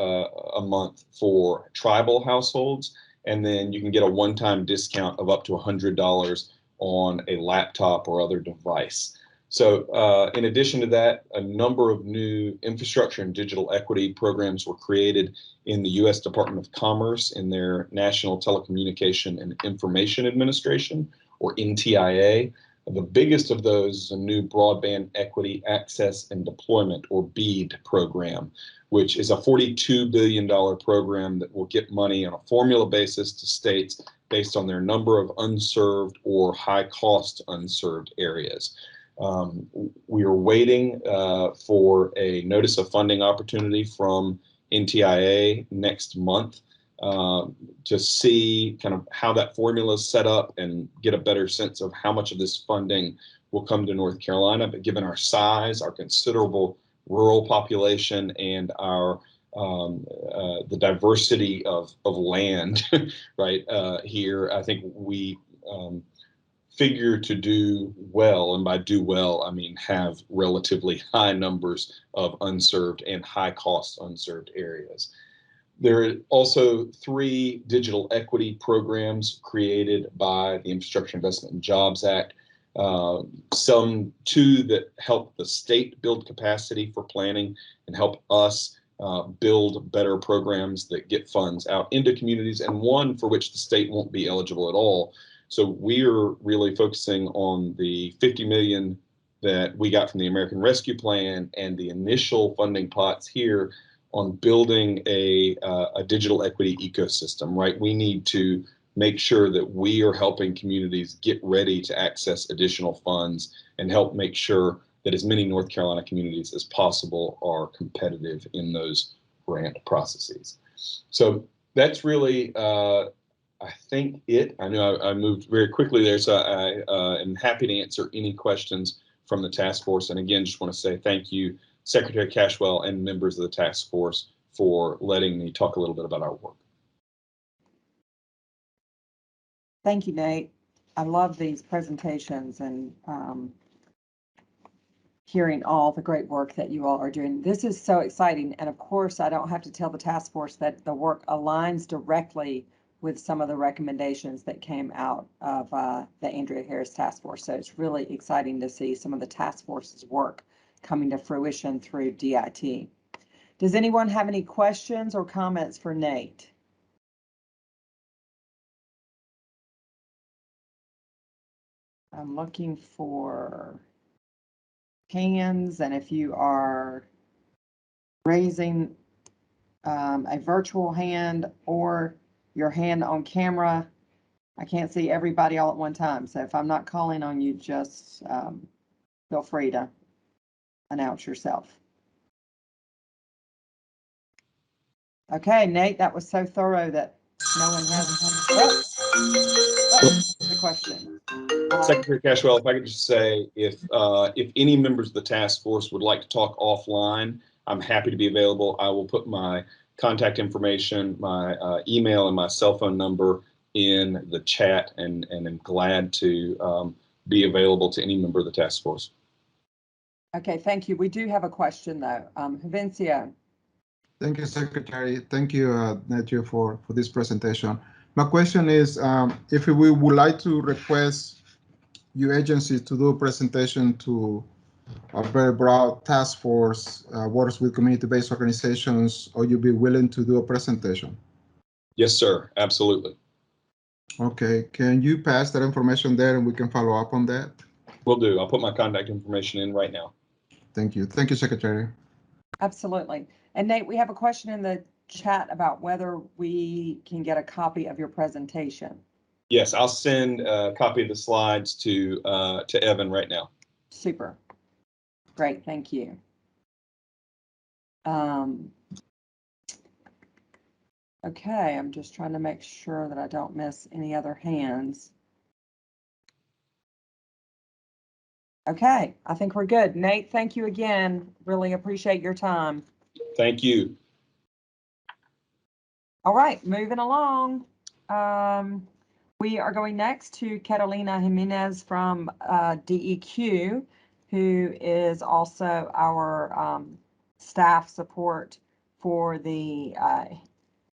a month for tribal households, and then you can get a one-time discount of up to $100 on a laptop or other device. So in addition to that, a number of new infrastructure and digital equity programs were created in the U.S. Department of Commerce in their National Telecommunication and Information Administration, or NTIA. The biggest of those is a new Broadband Equity Access and Deployment, or BEAD program, which is a $42 billion program that will get money on a formula basis to states based on their number of unserved or high-cost unserved areas. We are waiting for a notice of funding opportunity from NTIA next month to see kind of how that formula is set up and get a better sense of how much of this funding will come to North Carolina. But given our size, our considerable rural population, and our the diversity of land right here, I think we figure to do well, and by do well, I mean have relatively high numbers of unserved and high cost unserved areas. There are also 3 digital equity programs created by the Infrastructure Investment and Jobs Act. Some 2 that help the state build capacity for planning and help us build better programs that get funds out into communities, and 1 for which the state won't be eligible at all. So we're really focusing on the $50 million that we got from the American Rescue Plan and the initial funding pots here on building a digital equity ecosystem, right? We need to make sure that we are helping communities get ready to access additional funds and help make sure that as many North Carolina communities as possible are competitive in those grant processes. So that's really, I think I know I moved very quickly there, so I am happy to answer any questions from the task force. And again, just want to say thank you, Secretary Cashwell and members of the task force, for letting me talk a little bit about our work. Thank you, Nate. I love these presentations and hearing all the great work that you all are doing. This is so exciting. And of course, I don't have to tell the task force that the work aligns directly with some of the recommendations that came out of the Andrea Harris Task Force. So it's really exciting to see some of the task force's work coming to fruition through DIT. Does anyone have any questions or comments for Nate? I'm looking for hands, and if you are raising a virtual hand or your hand on camera, I can't see everybody all at one time. So if I'm not calling on you, just feel free to announce yourself. Okay, Nate, that was so thorough that no one has the question. Secretary Cashwell, if I could just say, if any members of the task force would like to talk offline, I'm happy to be available. I will put my contact information, my email, and my cell phone number in the chat, and am glad to be available to any member of the task force. Okay, thank you. We do have a question though. Vencio. Thank you, Secretary. Thank you, Nadia, for this presentation. My question is, if we would like to request your agency to do a presentation to a very broad task force, works with community-based organizations, or you be willing to do a presentation? Yes, sir. Absolutely. Okay. Can you pass that information there and we can follow up on that? Will do. I'll put my contact information in right now. Thank you. Thank you, Secretary. Absolutely. And Nate, we have a question in the chat about whether we can get a copy of your presentation. Yes, I'll send a copy of the slides to Evan right now. Super. Great, thank you. Okay, I'm just trying to make sure that I don't miss any other hands. Okay, I think we're good. Nate, thank you again. Really appreciate your time. Thank you. All right, moving along. We are going next to Catalina Jimenez from DEQ, who is also our staff support for the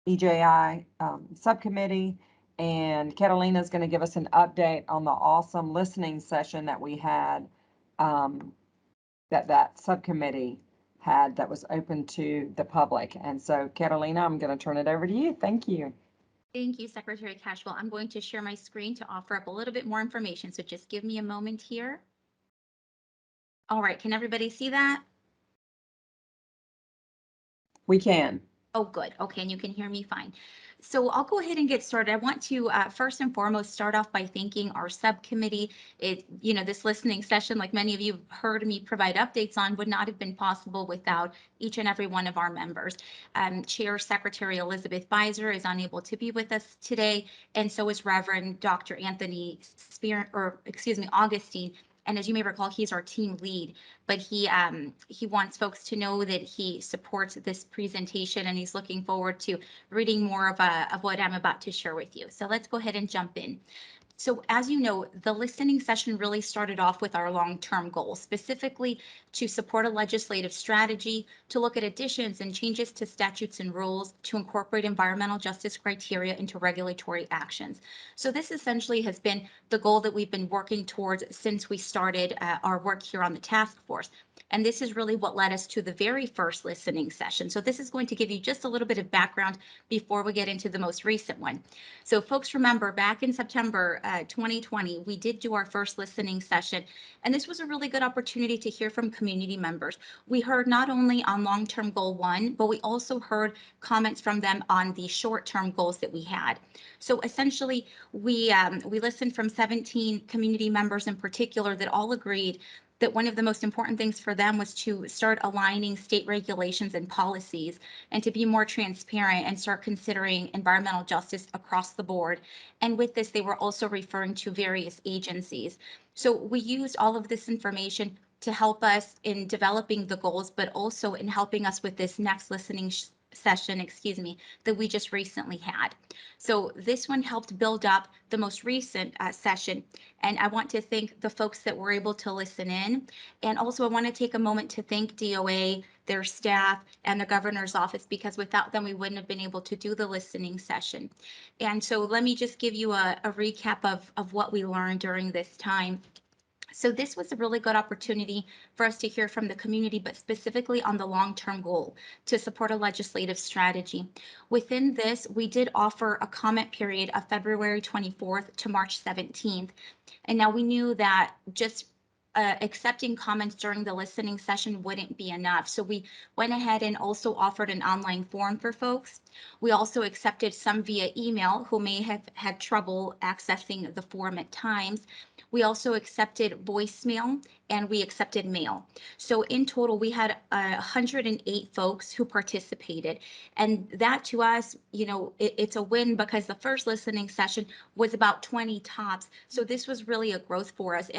EJI subcommittee. And Catalina is going to give us an update on the awesome listening session that we had, that subcommittee had, that was open to the public. And so Catalina, I'm going to turn it over to you. Thank you. Thank you, Secretary Cashwell. I'm going to share my screen to offer up a little bit more information. So just give me a moment here. All right, can everybody see that? We can. Oh, good. Okay, and you can hear me fine. So I'll go ahead and get started. I want to first and foremost start off by thanking our subcommittee. This listening session, like many of you have heard me provide updates on, would not have been possible without each and every one of our members. Chair Secretary Elizabeth Beiser is unable to be with us today, and so is Reverend Dr. Anthony Augustine. And as you may recall, he's our team lead, but he wants folks to know that he supports this presentation and he's looking forward to reading more of what I'm about to share with you. So let's go ahead and jump in. So as you know, the listening session really started off with our long-term goals, specifically to support a legislative strategy, to look at additions and changes to statutes and rules, to incorporate environmental justice criteria into regulatory actions. So this essentially has been the goal that we've been working towards since we started our work here on the task force. And this is really what led us to the very first listening session. So this is going to give you just a little bit of background before we get into the most recent one. So folks remember back in September 2020, we did do our first listening session, and this was a really good opportunity to hear from community members. We heard not only on long-term goal 1, but we also heard comments from them on the short-term goals that we had. So essentially, we listened from 17 community members in particular that all agreed that one of the most important things for them was to start aligning state regulations and policies and to be more transparent and start considering environmental justice across the board. And with this, they were also referring to various agencies. So we used all of this information to help us in developing the goals, but also in helping us with this next listening session, that we just recently had. So this one helped build up the most recent session. And I want to thank the folks that were able to listen in. And also I want to take a moment to thank DOA, their staff, and the governor's office, because without them, we wouldn't have been able to do the listening session. And so let me just give you a recap of what we learned during this time. So this was a really good opportunity for us to hear from the community, but specifically on the long-term goal to support a legislative strategy. Within this, we did offer a comment period of February 24th to March 17th. And now we knew that just accepting comments during the listening session wouldn't be enough. So we went ahead and also offered an online form for folks. We also accepted some via email who may have had trouble accessing the form at times. We also accepted voicemail and we accepted mail. So in total, we had 108 folks who participated. And that to us, it's a win because the first listening session was about 20 tops. So this was really a growth for us.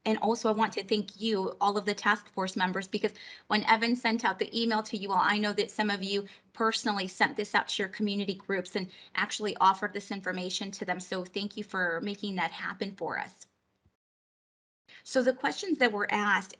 And also I want to thank you, all of the task force members, because when Evan sent out the email to you all, I know that some of you personally sent this out to your community groups and actually offered this information to them. So thank you for making that happen for us. So the questions that were asked,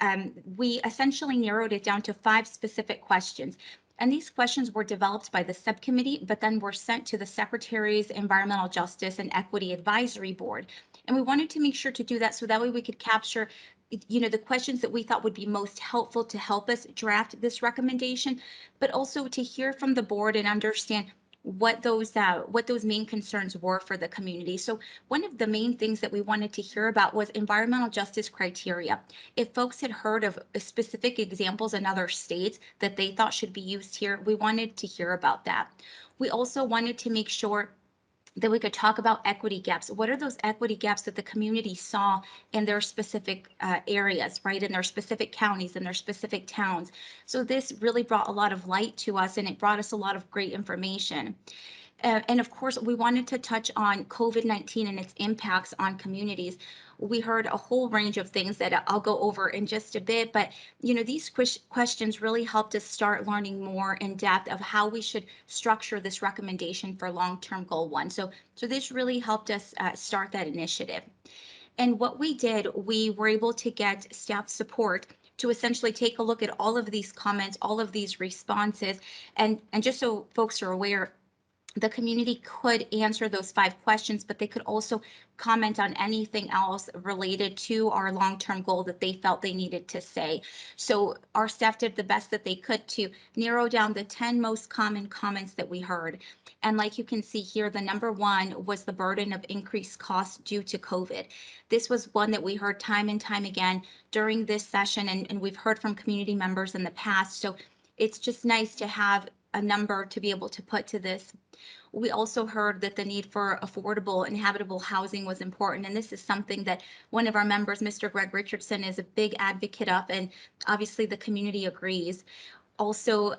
we essentially narrowed it down to 5 specific questions. And these questions were developed by the subcommittee, but then were sent to the Secretary's Environmental Justice and Equity Advisory Board. And we wanted to make sure to do that so that way we could capture the questions that we thought would be most helpful to help us draft this recommendation, but also to hear from the board and understand what those main concerns were for the community. So one of the main things that we wanted to hear about was environmental justice criteria. If folks had heard of specific examples in other states that they thought should be used here, we wanted to hear about that. We also wanted to make sure Then we could talk about equity gaps. What are those equity gaps that the community saw in their specific areas, right? In their specific counties, in their specific towns. So this really brought a lot of light to us, and it brought us a lot of great information. And of course, we wanted to touch on COVID-19 and its impacts on communities. We heard a whole range of things that I'll go over in just a bit, but these questions really helped us start learning more in depth of how we should structure this recommendation for long-term goal 1. So this really helped us start that initiative. And what we did, we were able to get staff support to essentially take a look at all of these comments, all of these responses, and just so folks are aware, the community could answer those 5 questions, but they could also comment on anything else related to our long-term goal that they felt they needed to say. So our staff did the best that they could to narrow down the 10 most common comments that we heard. And like you can see here, the number 1 was the burden of increased costs due to COVID. This was one that we heard time and time again during this session, and we've heard from community members in the past. So it's just nice to have a number to be able to put to this. We also heard that the need for affordable and habitable housing was important. And this is something that one of our members, Mr. Greg Richardson, is a big advocate of, and obviously the community agrees. Also,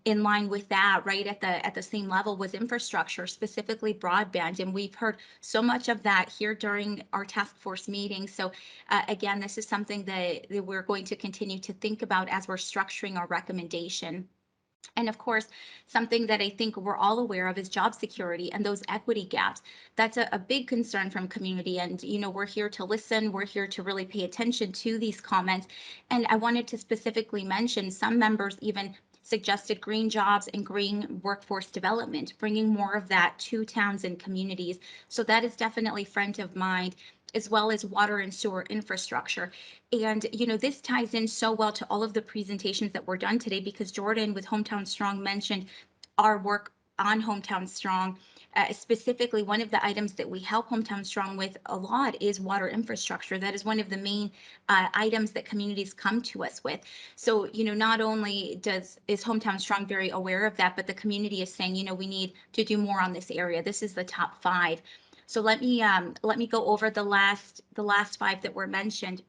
in line with that, right at the same level, was infrastructure, specifically broadband. And we've heard so much of that here during our task force meeting. So again, this is something that we're going to continue to think about as we're structuring our recommendation. And of course, something that I think we're all aware of is job security and those equity gaps. That's a big concern from community. And, we're here to listen. We're here to really pay attention to these comments. And I wanted to specifically mention some members even suggested green jobs and green workforce development, bringing more of that to towns and communities. So that is definitely front of mind, as well as water and sewer infrastructure. And, this ties in so well to all of the presentations that were done today, because Jordan with Hometown Strong mentioned our work on Hometown Strong. Specifically, one of the items that we help Hometown Strong with a lot is water infrastructure. That is one of the main items that communities come to us with. So, not only is Hometown Strong very aware of that, but the community is saying, we need to do more on this area. This is the top 5. So let me go over the last 5 that were mentioned.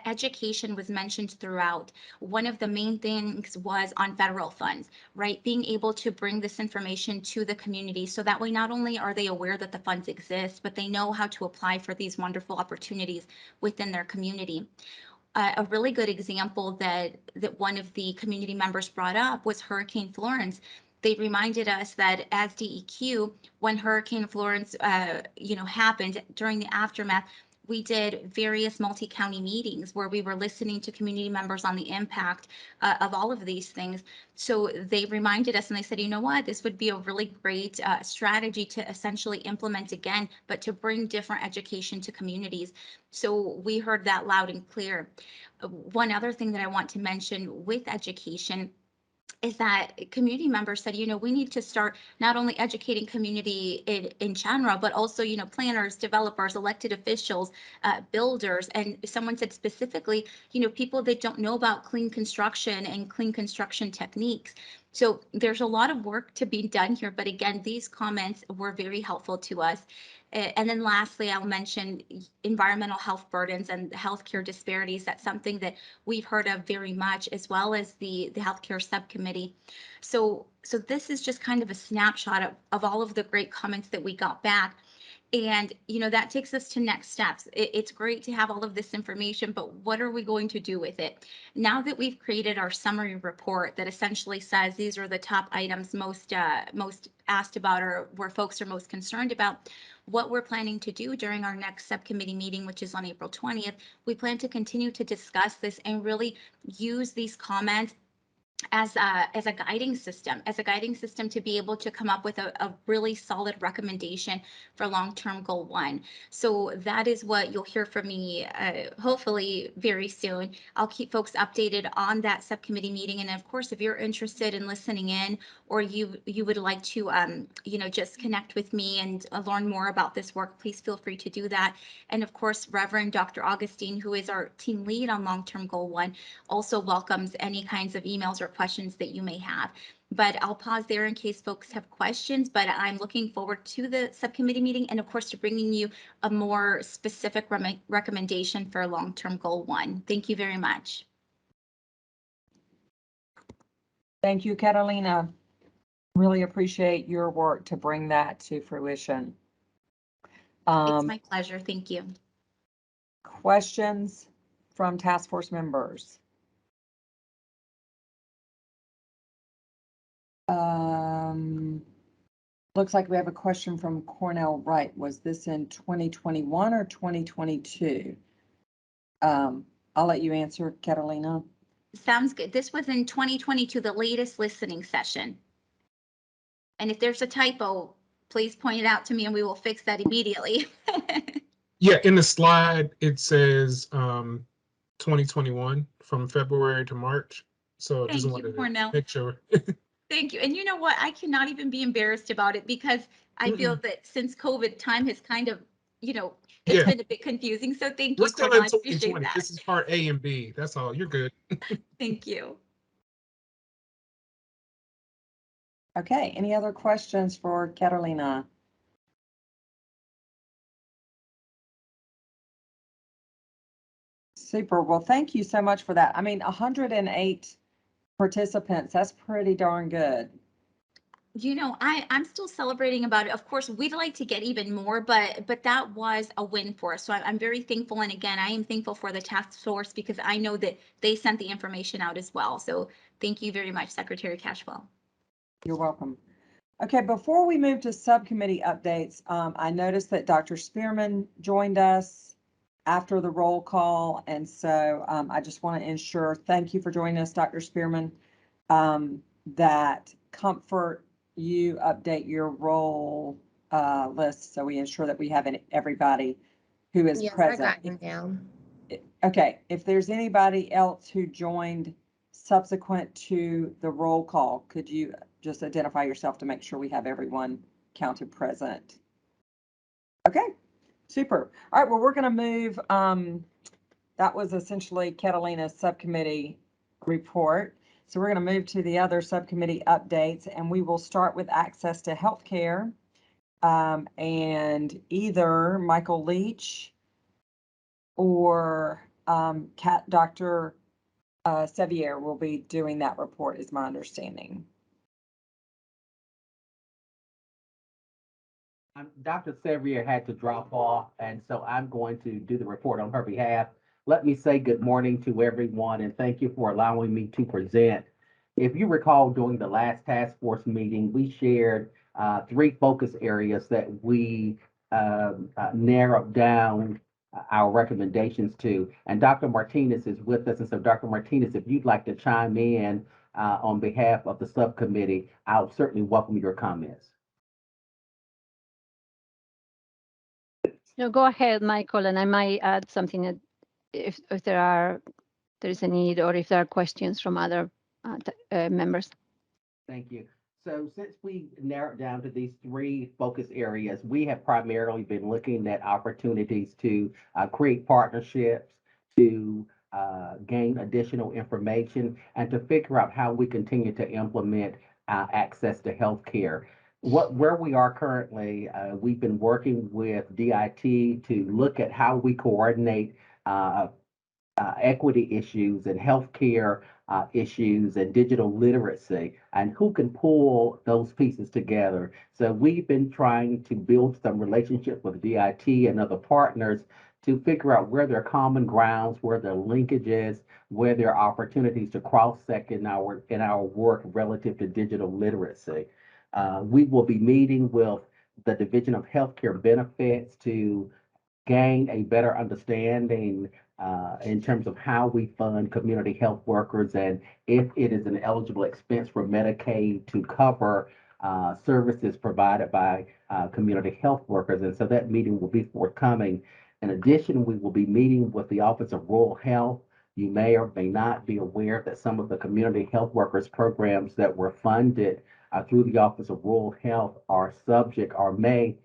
Education was mentioned throughout. One of the main things was on federal funds, right? Being able to bring this information to the community so that way not only are they aware that the funds exist, but they know how to apply for these wonderful opportunities within their community. A really good example that one of the community members brought up was Hurricane Florence. They reminded us that as DEQ, when Hurricane Florence, happened during the aftermath, we did various multi-county meetings where we were listening to community members on the impact of all of these things. So they reminded us and they said, you know what, this would be a really great strategy to essentially implement again, but to bring different education to communities. So we heard that loud and clear. One other thing that I want to mention with education is that community members said, we need to start not only educating community in general, but also, planners, developers, elected officials, builders. And someone said specifically, people that don't know about clean construction and clean construction techniques. So there's a lot of work to be done here. But again, these comments were very helpful to us. And then lastly, I'll mention environmental health burdens and healthcare disparities. That's something that we've heard of very much, as well as the healthcare subcommittee. So this is just kind of a snapshot of all of the great comments that we got back. And, that takes us to next steps. It's great to have all of this information, but what are we going to do with it? Now that we've created our summary report that essentially says these are the top items most asked about or where folks are most concerned about, what we're planning to do during our next subcommittee meeting, which is on April 20th, we plan to continue to discuss this and really use these comments as a guiding system to be able to come up with a really solid recommendation for long-term goal 1. So that is what you'll hear from me hopefully very soon. I'll keep folks updated on that subcommittee meeting, and of course if you're interested in listening in, or you would like to just connect with me and learn more about this work, please feel free to do that. And of course, Reverend Dr. Augustine, who is our team lead on long-term goal 1, also welcomes any kinds of emails or questions questions that you may have. But I'll pause there in case folks have questions, but I'm looking forward to the subcommittee meeting and of course to bringing you a more specific recommendation for long-term goal 1. Thank you very much. Thank you, Catalina. Really appreciate your work to bring that to fruition. It's my pleasure. Thank you. Questions from task force members? Looks like we have a question from Cornell Wright. Was this in 2021 or 2022? I'll let you answer, Catalina. Sounds good. This was in 2022, the latest listening session. And if there's a typo, please point it out to me and we will fix that immediately. Yeah, in the slide, it says 2021 from February to March. So just wanted to make sure. Thank you. And you know what? I cannot even be embarrassed about it because I feel that since COVID, time has kind of, it's been a bit confusing. So thank We're you, still Cornell. in I appreciate 2020. that. This is part A and B. That's all. You're good. Thank you. Okay, any other questions for Catalina? Super. Well, thank you so much for that. I mean, 108 participants, that's pretty darn good. I'm still celebrating about it. Of course, we'd like to get even more, but that was a win for us. So I'm very thankful. And again, I am thankful for the task force because I know that they sent the information out as well. So thank you very much, Secretary Cashwell. You're welcome. Okay, before we move to subcommittee updates, I noticed that Dr. Spearman joined us after the roll call. And so I just want to ensure, thank you for joining us, Dr. Spearman, that Comfort, you update your role list so we ensure that we have everybody who is present. I got you down. Okay, if there's anybody else who joined subsequent to the roll call, could you just identify yourself to make sure we have everyone counted present? Okay, super. All right, well, we're going to move. That was essentially Catalina's subcommittee report. So we're going to move to the other subcommittee updates, and we will start with access to healthcare. And either Michael Leach or Dr. Sevier will be doing that report, is my understanding. Dr. Sevier had to drop off, and so I'm going to do the report on her behalf. Let me say good morning to everyone, and thank you for allowing me to present. If you recall, during the last task force meeting, we shared 3 focus areas that we narrowed down our recommendations to. And Dr. Martinez is with us, and so Dr. Martinez, if you'd like to chime in on behalf of the subcommittee, I'll certainly welcome your comments. No, go ahead, Michael, and I might add something if there's a need or if there are questions from other members. Thank you. So since we narrowed down to these 3 focus areas, we have primarily been looking at opportunities to create partnerships, to gain additional information, and to figure out how we continue to implement access to healthcare. Where we are currently, we've been working with DIT to look at how we coordinate equity issues and healthcare issues and digital literacy, and who can pull those pieces together. So we've been trying to build some relationship with DIT and other partners to figure out where there are common grounds, where there are linkages, where there are opportunities to cross-sec in our work relative to digital literacy. We will be meeting with the Division of Healthcare Benefits to gain a better understanding in terms of how we fund community health workers and if it is an eligible expense for Medicaid to cover services provided by community health workers. And so that meeting will be forthcoming. In addition, we will be meeting with the Office of Rural Health. You may or may not be aware that some of the community health workers programs that were funded through the Office of Rural Health are subject or may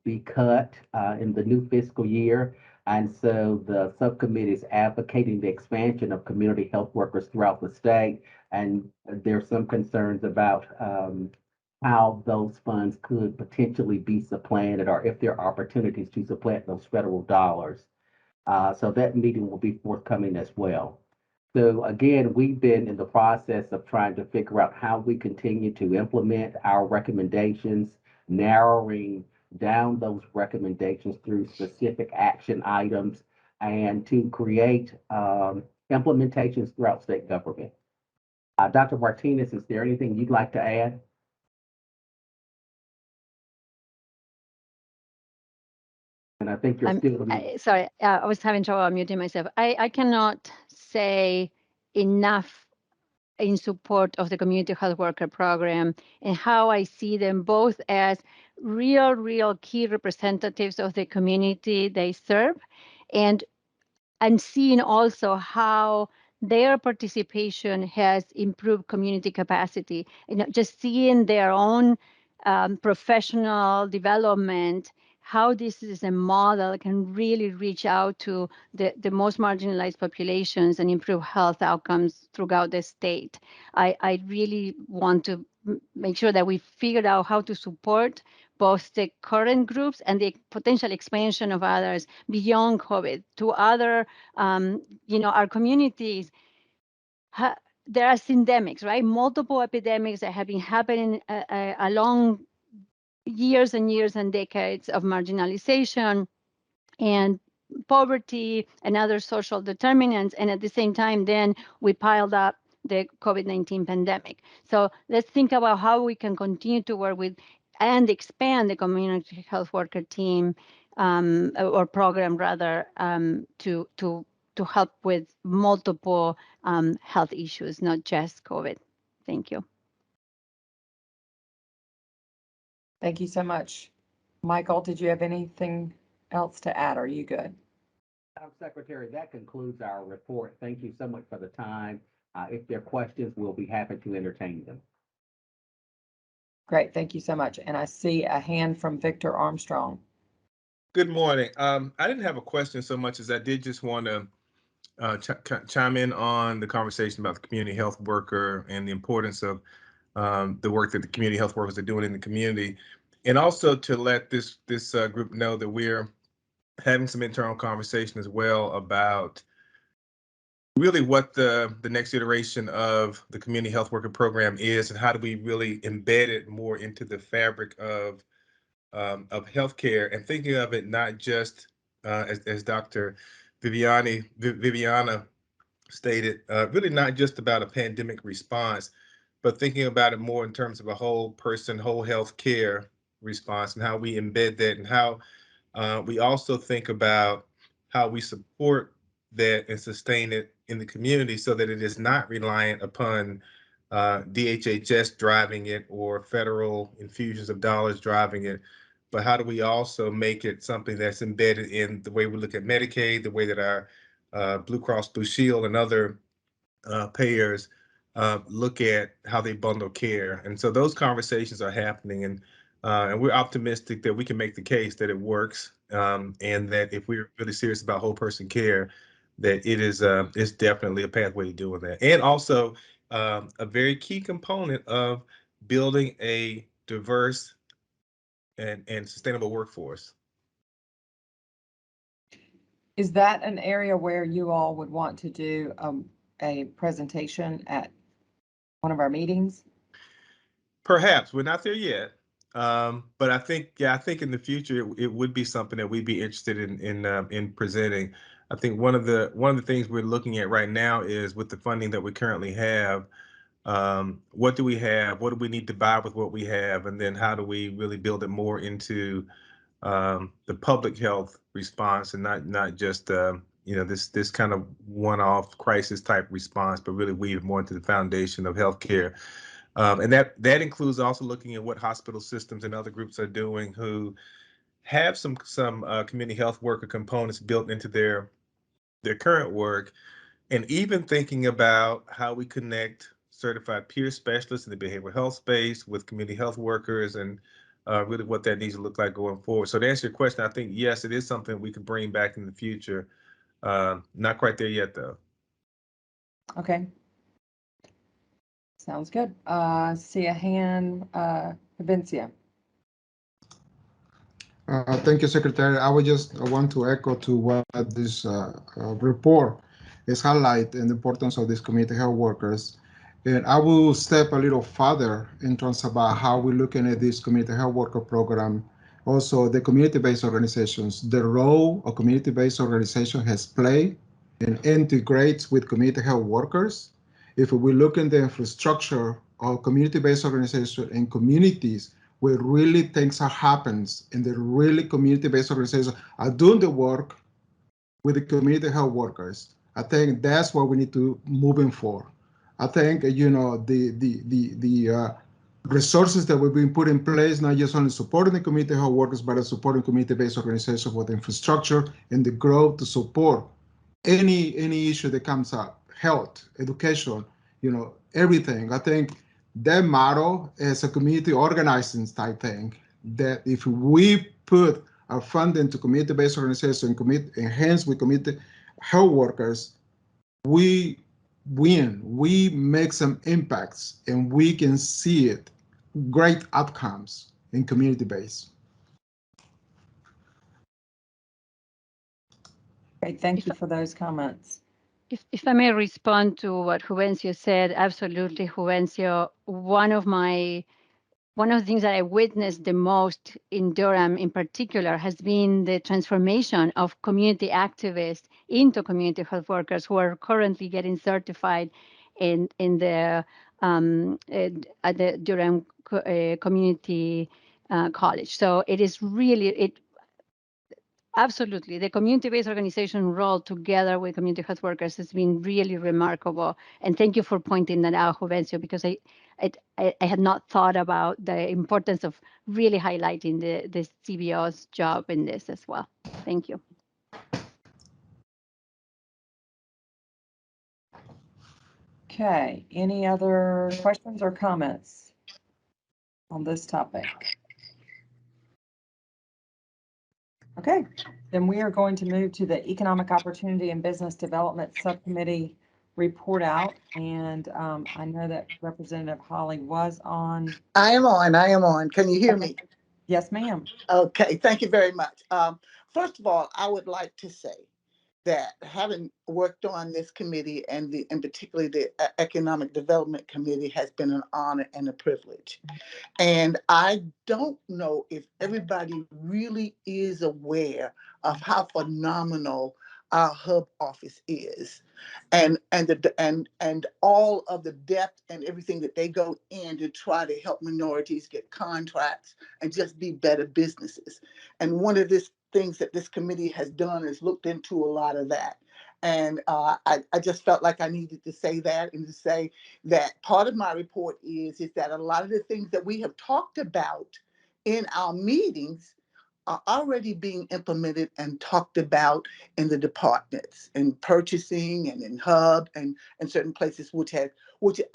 be cut in the new fiscal year. And so the subcommittee is advocating the expansion of community health workers throughout the state. And there's some concerns about how those funds could potentially be supplanted or if there are opportunities to supplant those federal dollars. So that meeting will be forthcoming as well. So again, we've been in the process of trying to figure out how we continue to implement our recommendations, narrowing down those recommendations through specific action items, and to create implementations throughout state government. Dr. Martinez, is there anything you'd like to add? And I think you're still. Sorry, I was having trouble muting myself. I cannot say enough in support of the community health worker program and how I see them both as real key representatives of the community they serve. And I'm seeing also how their participation has improved community capacity. Just seeing their own professional development, how this is a model can really reach out to the most marginalized populations and improve health outcomes throughout the state. I really want to make sure that we figured out how to support both the current groups and the potential expansion of others beyond COVID to other, our communities. There are syndemics, right? Multiple epidemics that have been happening along years and years and decades of marginalization and poverty and other social determinants. And at the same time, then we piled up the COVID-19 pandemic. So let's think about how we can continue to work with and expand the community health worker team or program rather to help with multiple health issues, not just COVID. Thank you. Thank you so much. Michael, did you have anything else to add? Are you good? Madam Secretary, that concludes our report. Thank you so much for the time. If there are questions, we'll be happy to entertain them. Great, thank you so much. And I see a hand from Victor Armstrong. Good morning. I didn't have a question so much as I did just want to chime in on the conversation about the community health worker and the importance of the work that the community health workers are doing in the community, and also to let this group know that we're having some internal conversation as well about really what the next iteration of the community health worker program is and how do we really embed it more into the fabric of healthcare, and thinking of it not just as Dr. Viviana stated, really not just about a pandemic response, but thinking about it more in terms of a whole person, whole health care response and how we embed that, and how we also think about how we support that and sustain it in the community so that it is not reliant upon DHHS driving it or federal infusions of dollars driving it, but how do we also make it something that's embedded in the way we look at Medicaid, the way that our Blue Cross Blue Shield and other payers look at how they bundle care. And so those conversations are happening, and we're optimistic that we can make the case that it works, and that if we're really serious about whole person care, that it is it's definitely a pathway to doing that. And also a very key component of building a diverse and sustainable workforce. Is that an area where you all would want to do a presentation at one of our meetings? Perhaps we're not there yet, but I think in the future it would be something that we'd be interested in presenting. I think one of the things we're looking at right now is with the funding that we currently have. What do we have? What do we need to buy with what we have? And then how do we really build it more into the public health response, and not just this kind of one-off crisis type response, but really weave more into the foundation of healthcare. And that includes also looking at what hospital systems and other groups are doing who have some community health worker components built into their current work, and even thinking about how we connect certified peer specialists in the behavioral health space with community health workers, and really what that needs to look like going forward. So to answer your question, I think, yes, it is something we could bring back in the future. Not quite there yet, though. Okay. Sounds good. See a hand, Vincia. Thank you, Secretary. I would just want to echo to what this report is highlight and the importance of these community health workers. And I will step a little further in terms about how we're looking at this community health worker program. Also, the community-based organizations, the role a community-based organization has played and integrates with community health workers. If we look in the infrastructure of community-based organizations and communities where really things are happens and the really community-based organizations are doing the work with the community health workers, I think that's what we need to moving for. I think the resources that we've been put in place, not just only supporting the community health workers, but supporting community-based organizations with infrastructure and the growth to support any issue that comes up, health, education, everything. I think that model is a community organizing type thing, that if we put our funding to community-based organizations and enhance with community health workers, we win, we make some impacts, and we can see it, great outcomes in community-based. Great, thank you for those comments. If I may respond to what Juvencio said, absolutely, Juvencio. One of the things that I witnessed the most in Durham in particular has been the transformation of community activists into community health workers who are currently getting certified in the at the Durham Community College. So it is really absolutely, the community-based organization role together with community health workers has been really remarkable. And thank you for pointing that out, Juvencio, because I had not thought about the importance of really highlighting the CBO's job in this as well. Thank you. Okay, any other questions or comments on this topic? Okay, then we are going to move to the Economic Opportunity and Business Development Subcommittee report out. And I know that Representative Holly was on. I am on. Can you hear me? Yes, ma'am. Okay, thank you very much. First of all, I would like to say that having worked on this committee and particularly the Economic Development Committee has been an honor and a privilege. And I don't know if everybody really is aware of how phenomenal our hub office is, and all of the depth and everything that they go in to try to help minorities get contracts and just be better businesses. And one of the things that this committee has done is looked into a lot of that. And I just felt like I needed to say that, and to say that part of my report is that a lot of the things that we have talked about in our meetings are already being implemented and talked about in the departments, in purchasing and in hub and certain places, which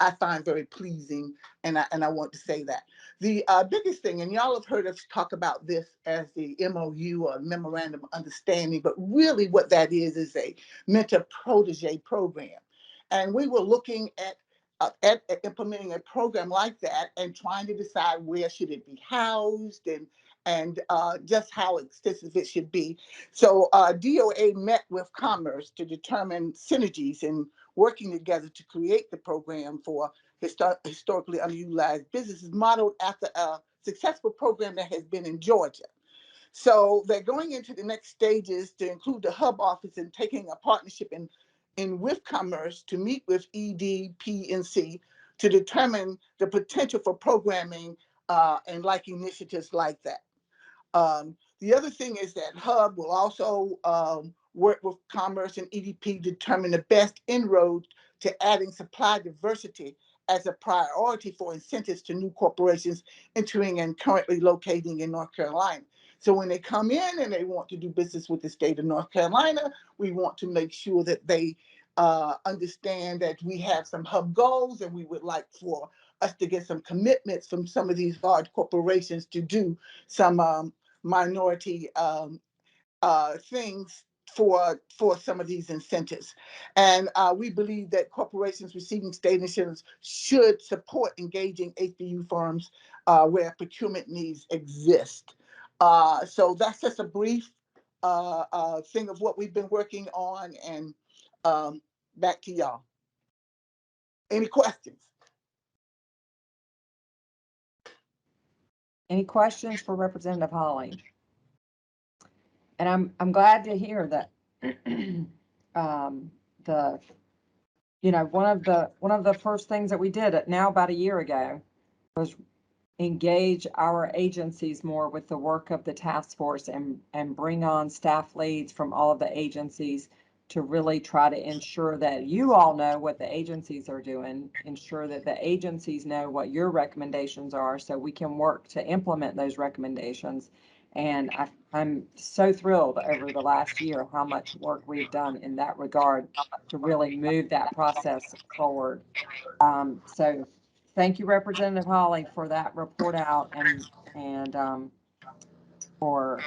I find very pleasing, and I want to say that. The biggest thing, and y'all have heard us talk about this as the MOU, or Memorandum of Understanding, but really what that is a mentor-protege program. And we were looking at implementing a program like that and trying to decide where should it be housed and just how extensive it should be. So DOA met with Commerce to determine synergies in working together to create the program for historically underutilized businesses, modeled after a successful program that has been in Georgia. So they're going into the next stages to include the hub office and taking a partnership in with Commerce to meet with EDPNC to determine the potential for programming and like initiatives like that. The other thing is that Hub will also work with Commerce and EDP to determine the best inroad to adding supply diversity as a priority for incentives to new corporations entering and currently locating in North Carolina. So when they come in and they want to do business with the state of North Carolina, we want to make sure that they understand that we have some hub goals, and we would like for us to get some commitments from some of these large corporations to do some minority things for some of these incentives. And we believe that corporations receiving state initiatives should support engaging HBU firms where procurement needs exist. So that's just a brief thing of what we've been working on, and back to y'all. Any questions? Any questions for Representative Holly? And I'm glad to hear that the one of the first things that we did now about a year ago was engage our agencies more with the work of the task force and bring on staff leads from all of the agencies to really try to ensure that you all know what the agencies are doing, ensure that the agencies know what your recommendations are so we can work to implement those recommendations. And I'm so thrilled over the last year how much work we've done in that regard to really move that process forward. So thank you, Representative Holly, for that report out and for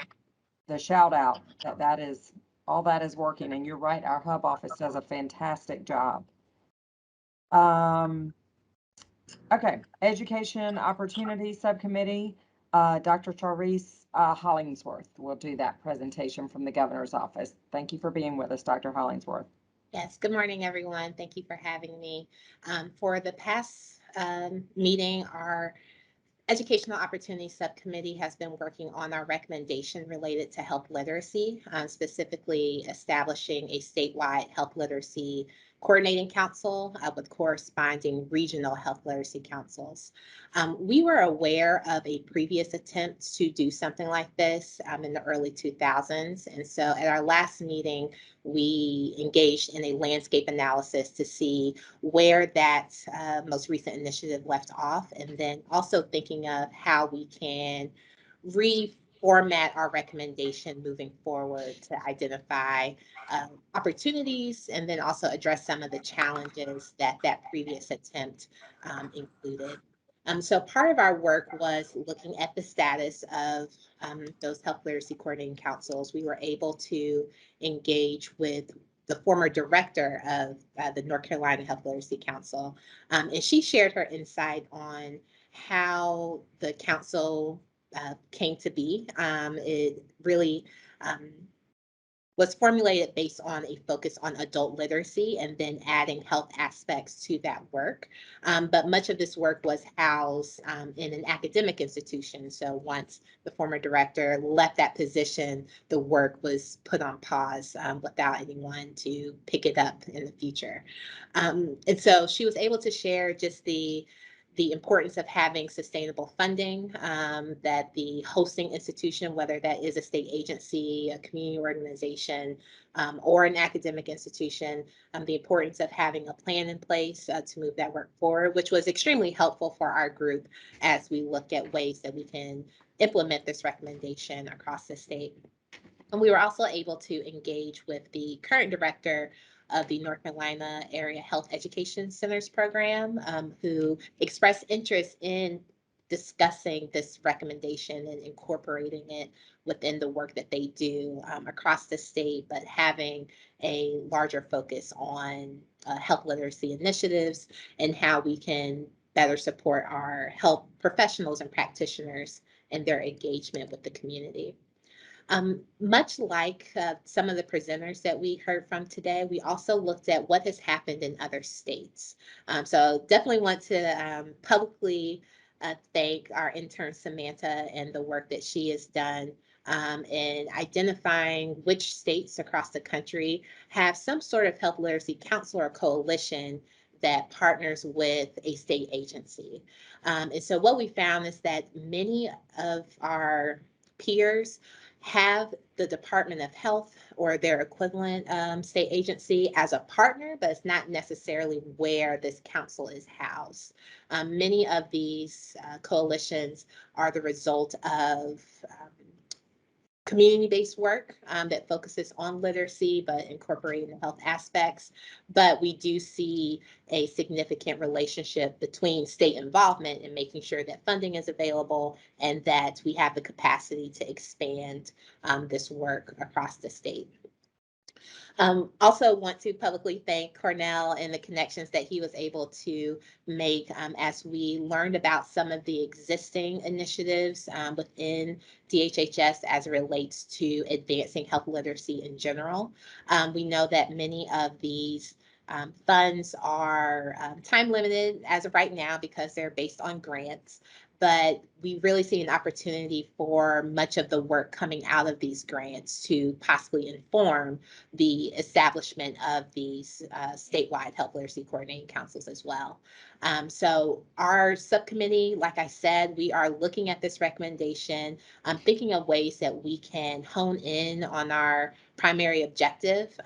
the shout out that is all that is working. And you're right, our hub office does a fantastic job. Okay, Education Opportunity Subcommittee, Dr. Charisse Hollingsworth will do that presentation from the governor's office. Thank you for being with us, Dr. Hollingsworth. Yes, good morning, everyone. Thank you for having me. For the past meeting, our Educational Opportunity Subcommittee has been working on our recommendation related to health literacy, specifically establishing a statewide health literacy coordinating council with corresponding regional health literacy councils. We were aware of a previous attempt to do something like this in the early 2000s. And so at our last meeting, we engaged in a landscape analysis to see where that most recent initiative left off, and then also thinking of how we can reformat our recommendation moving forward to identify opportunities and then also address some of the challenges that that previous attempt included. So part of our work was looking at the status of those health literacy coordinating councils. We were able to engage with the former director of the North Carolina Health Literacy Council, and she shared her insight on how the council came to be. It really was formulated based on a focus on adult literacy and then adding health aspects to that work. But much of this work was housed in an academic institution. So once the former director left that position, the work was put on pause without anyone to pick it up in the future. And so she was able to share just the importance of having sustainable funding, that the hosting institution, whether that is a state agency, a community organization, or an academic institution, the importance of having a plan in place to move that work forward, which was extremely helpful for our group as we look at ways that we can implement this recommendation across the state. And we were also able to engage with the current director of the North Carolina Area Health Education Centers program, who expressed interest in discussing this recommendation and incorporating it within the work that they do across the state, but having a larger focus on health literacy initiatives and how we can better support our health professionals and practitioners in their engagement with the community. Much like some of the presenters that we heard from today, we also looked at what has happened in other states. So definitely want to publicly thank our intern Samantha and the work that she has done in identifying which states across the country have some sort of health literacy council or coalition that partners with a state agency. And so what we found is that many of our peers have the Department of Health or their equivalent state agency as a partner, but it's not necessarily where this council is housed. Many of these coalitions are the result of community-based work that focuses on literacy, but incorporating the health aspects. But we do see a significant relationship between state involvement in making sure that funding is available and that we have the capacity to expand this work across the state. Also want to publicly thank Cornell and the connections that he was able to make as we learned about some of the existing initiatives within DHHS as it relates to advancing health literacy in general. We know that many of these funds are time limited as of right now because they're based on grants, but we really see an opportunity for much of the work coming out of these grants to possibly inform the establishment of these statewide health literacy coordinating councils as well. So our subcommittee, like I said, we are looking at this recommendation, thinking of ways that we can hone in on our primary objective.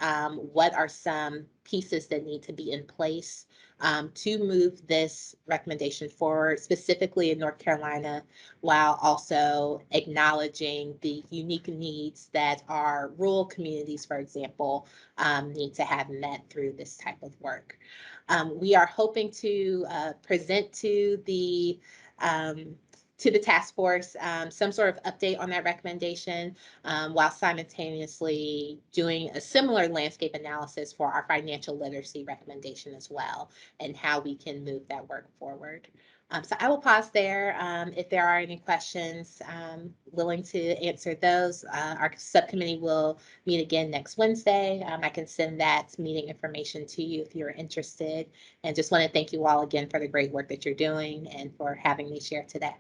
What are some pieces that need to be in place to move this recommendation forward, specifically in North Carolina, while also acknowledging the unique needs that our rural communities, for example, need to have met through this type of work. We are hoping to present to the task force some sort of update on that recommendation while simultaneously doing a similar landscape analysis for our financial literacy recommendation as well, and how we can move that work forward. So I will pause there. If there are any questions, willing to answer those. Our subcommittee will meet again next Wednesday. I can send that meeting information to you if you're interested. And just want to thank you all again for the great work that you're doing and for having me share today.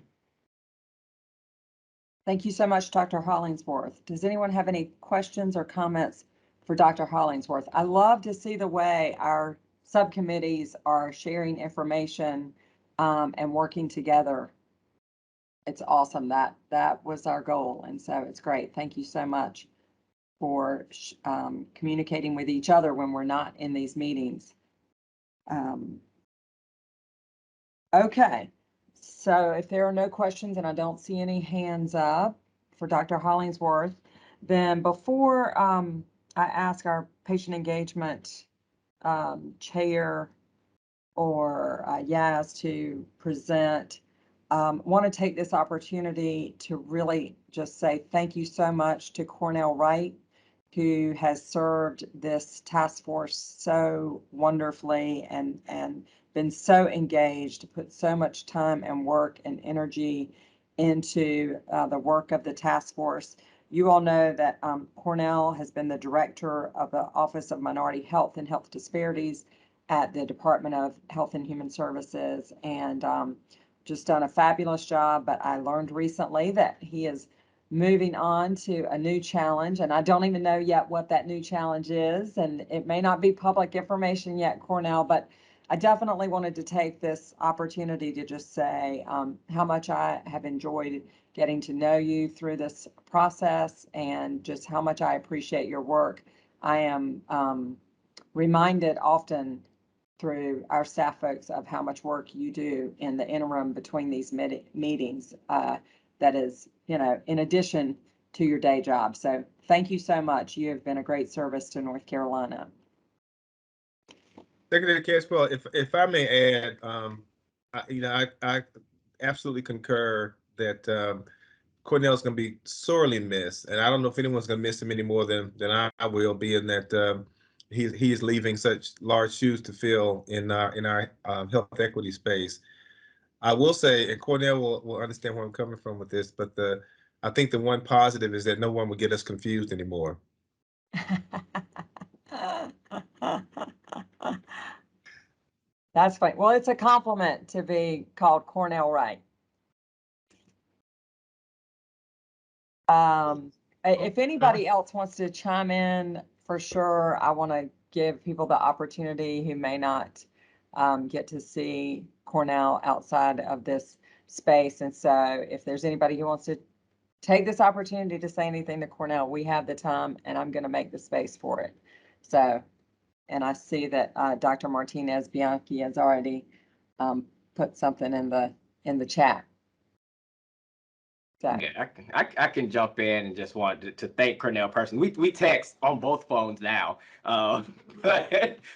Thank you so much, Dr. Hollingsworth. Does anyone have any questions or comments for Dr. Hollingsworth? I love to see the way our subcommittees are sharing information and working together. It's awesome. That was our goal, and so it's great. Thank you so much for communicating with each other when we're not in these meetings. Okay, so if there are no questions, and I don't see any hands up for Dr. Hollingsworth, then before I ask our patient engagement chair or Yaz to present, want to take this opportunity to really just say thank you so much to Cornell Wright, who has served this task force so wonderfully and been so engaged, put so much time and work and energy into the work of the task force. You all know that Cornell has been the director of the Office of Minority Health and Health Disparities at the Department of Health and Human Services, and just done a fabulous job. But I learned recently that he is moving on to a new challenge, and I don't even know yet what that new challenge is, and it may not be public information yet, Cornell, but I definitely wanted to take this opportunity to just say how much I have enjoyed getting to know you through this process and just how much I appreciate your work. I am reminded often through our staff folks of how much work you do in the interim between these meetings. That is, you know, in addition to your day job. So thank you so much. You have been a great service to North Carolina. Secretary Caswell, if I may add, I absolutely concur that Cornell's going to be sorely missed, and I don't know if anyone's going to miss him any more than I will, being that he is leaving such large shoes to fill in our health equity space. I will say, and Cornell will understand where I'm coming from with this, but I think the one positive is that no one will get us confused anymore. That's fine. Well, it's a compliment to be called Cornell Wright. If anybody else wants to chime in, for sure, I want to give people the opportunity who may not get to see Cornell outside of this space. And so if there's anybody who wants to take this opportunity to say anything to Cornell, we have the time, and I'm going to make the space for it. So, and I see that Dr. Martinez Bianchi has already put something in the chat. So. Yeah, I can jump in and just want to thank Cornell personally. We text on both phones now, but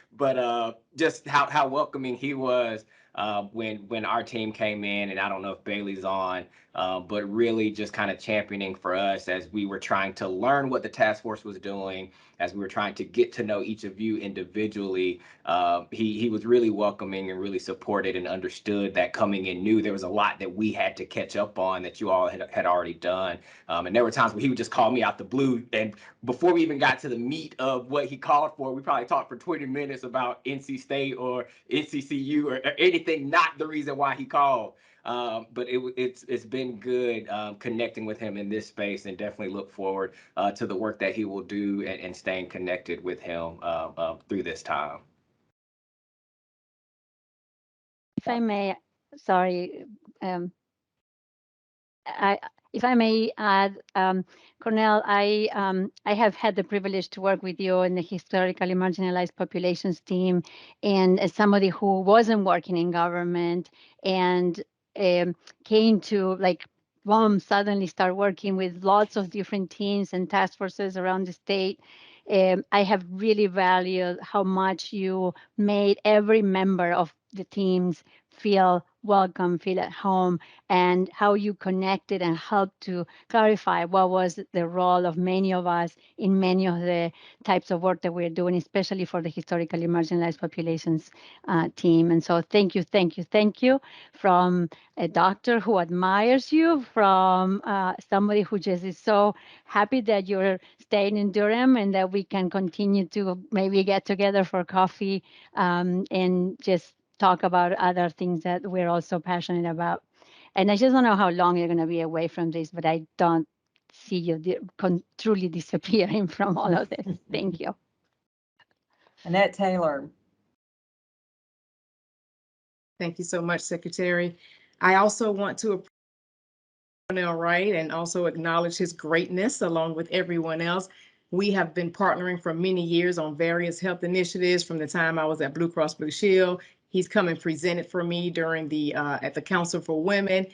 just how welcoming he was when our team came in, and I don't know if Bailey's on, but really just kind of championing for us as we were trying to learn what the task force was doing, as we were trying to get to know each of you individually. He was really welcoming and really supported and understood that coming in new, there was a lot that we had to catch up on that you all had already done. And there were times where he would just call me out the blue, and before we even got to the meat of what he called for, we probably talked for 20 minutes about NC State or NCCU or anything, not the reason why he called. But it's been good connecting with him in this space, and definitely look forward to the work that he will do and staying connected with him through this time. If I may, sorry, if I may add, Cornell, I have had the privilege to work with you in the historically marginalized populations team, and as somebody who wasn't working in government and came to like suddenly start working with lots of different teams and task forces around the state. I have really valued how much you made every member of the teams feel welcome, feel at home, and how you connected and helped to clarify what was the role of many of us in many of the types of work that we're doing, especially for the historically marginalized populations team. And so thank you, thank you, thank you from a doctor who admires you, from somebody who just is so happy that you're staying in Durham and that we can continue to maybe get together for coffee and just talk about other things that we're also passionate about. And I just don't know how long you're going to be away from this, but I don't see you truly disappearing from all of this. Thank you. Annette Taylor. Thank you so much, Secretary. I also want to appreciate Cornell Wright and also acknowledge his greatness along with everyone else. We have been partnering for many years on various health initiatives from the time I was at Blue Cross Blue Shield. He's come and presented for me during the at the Council for Women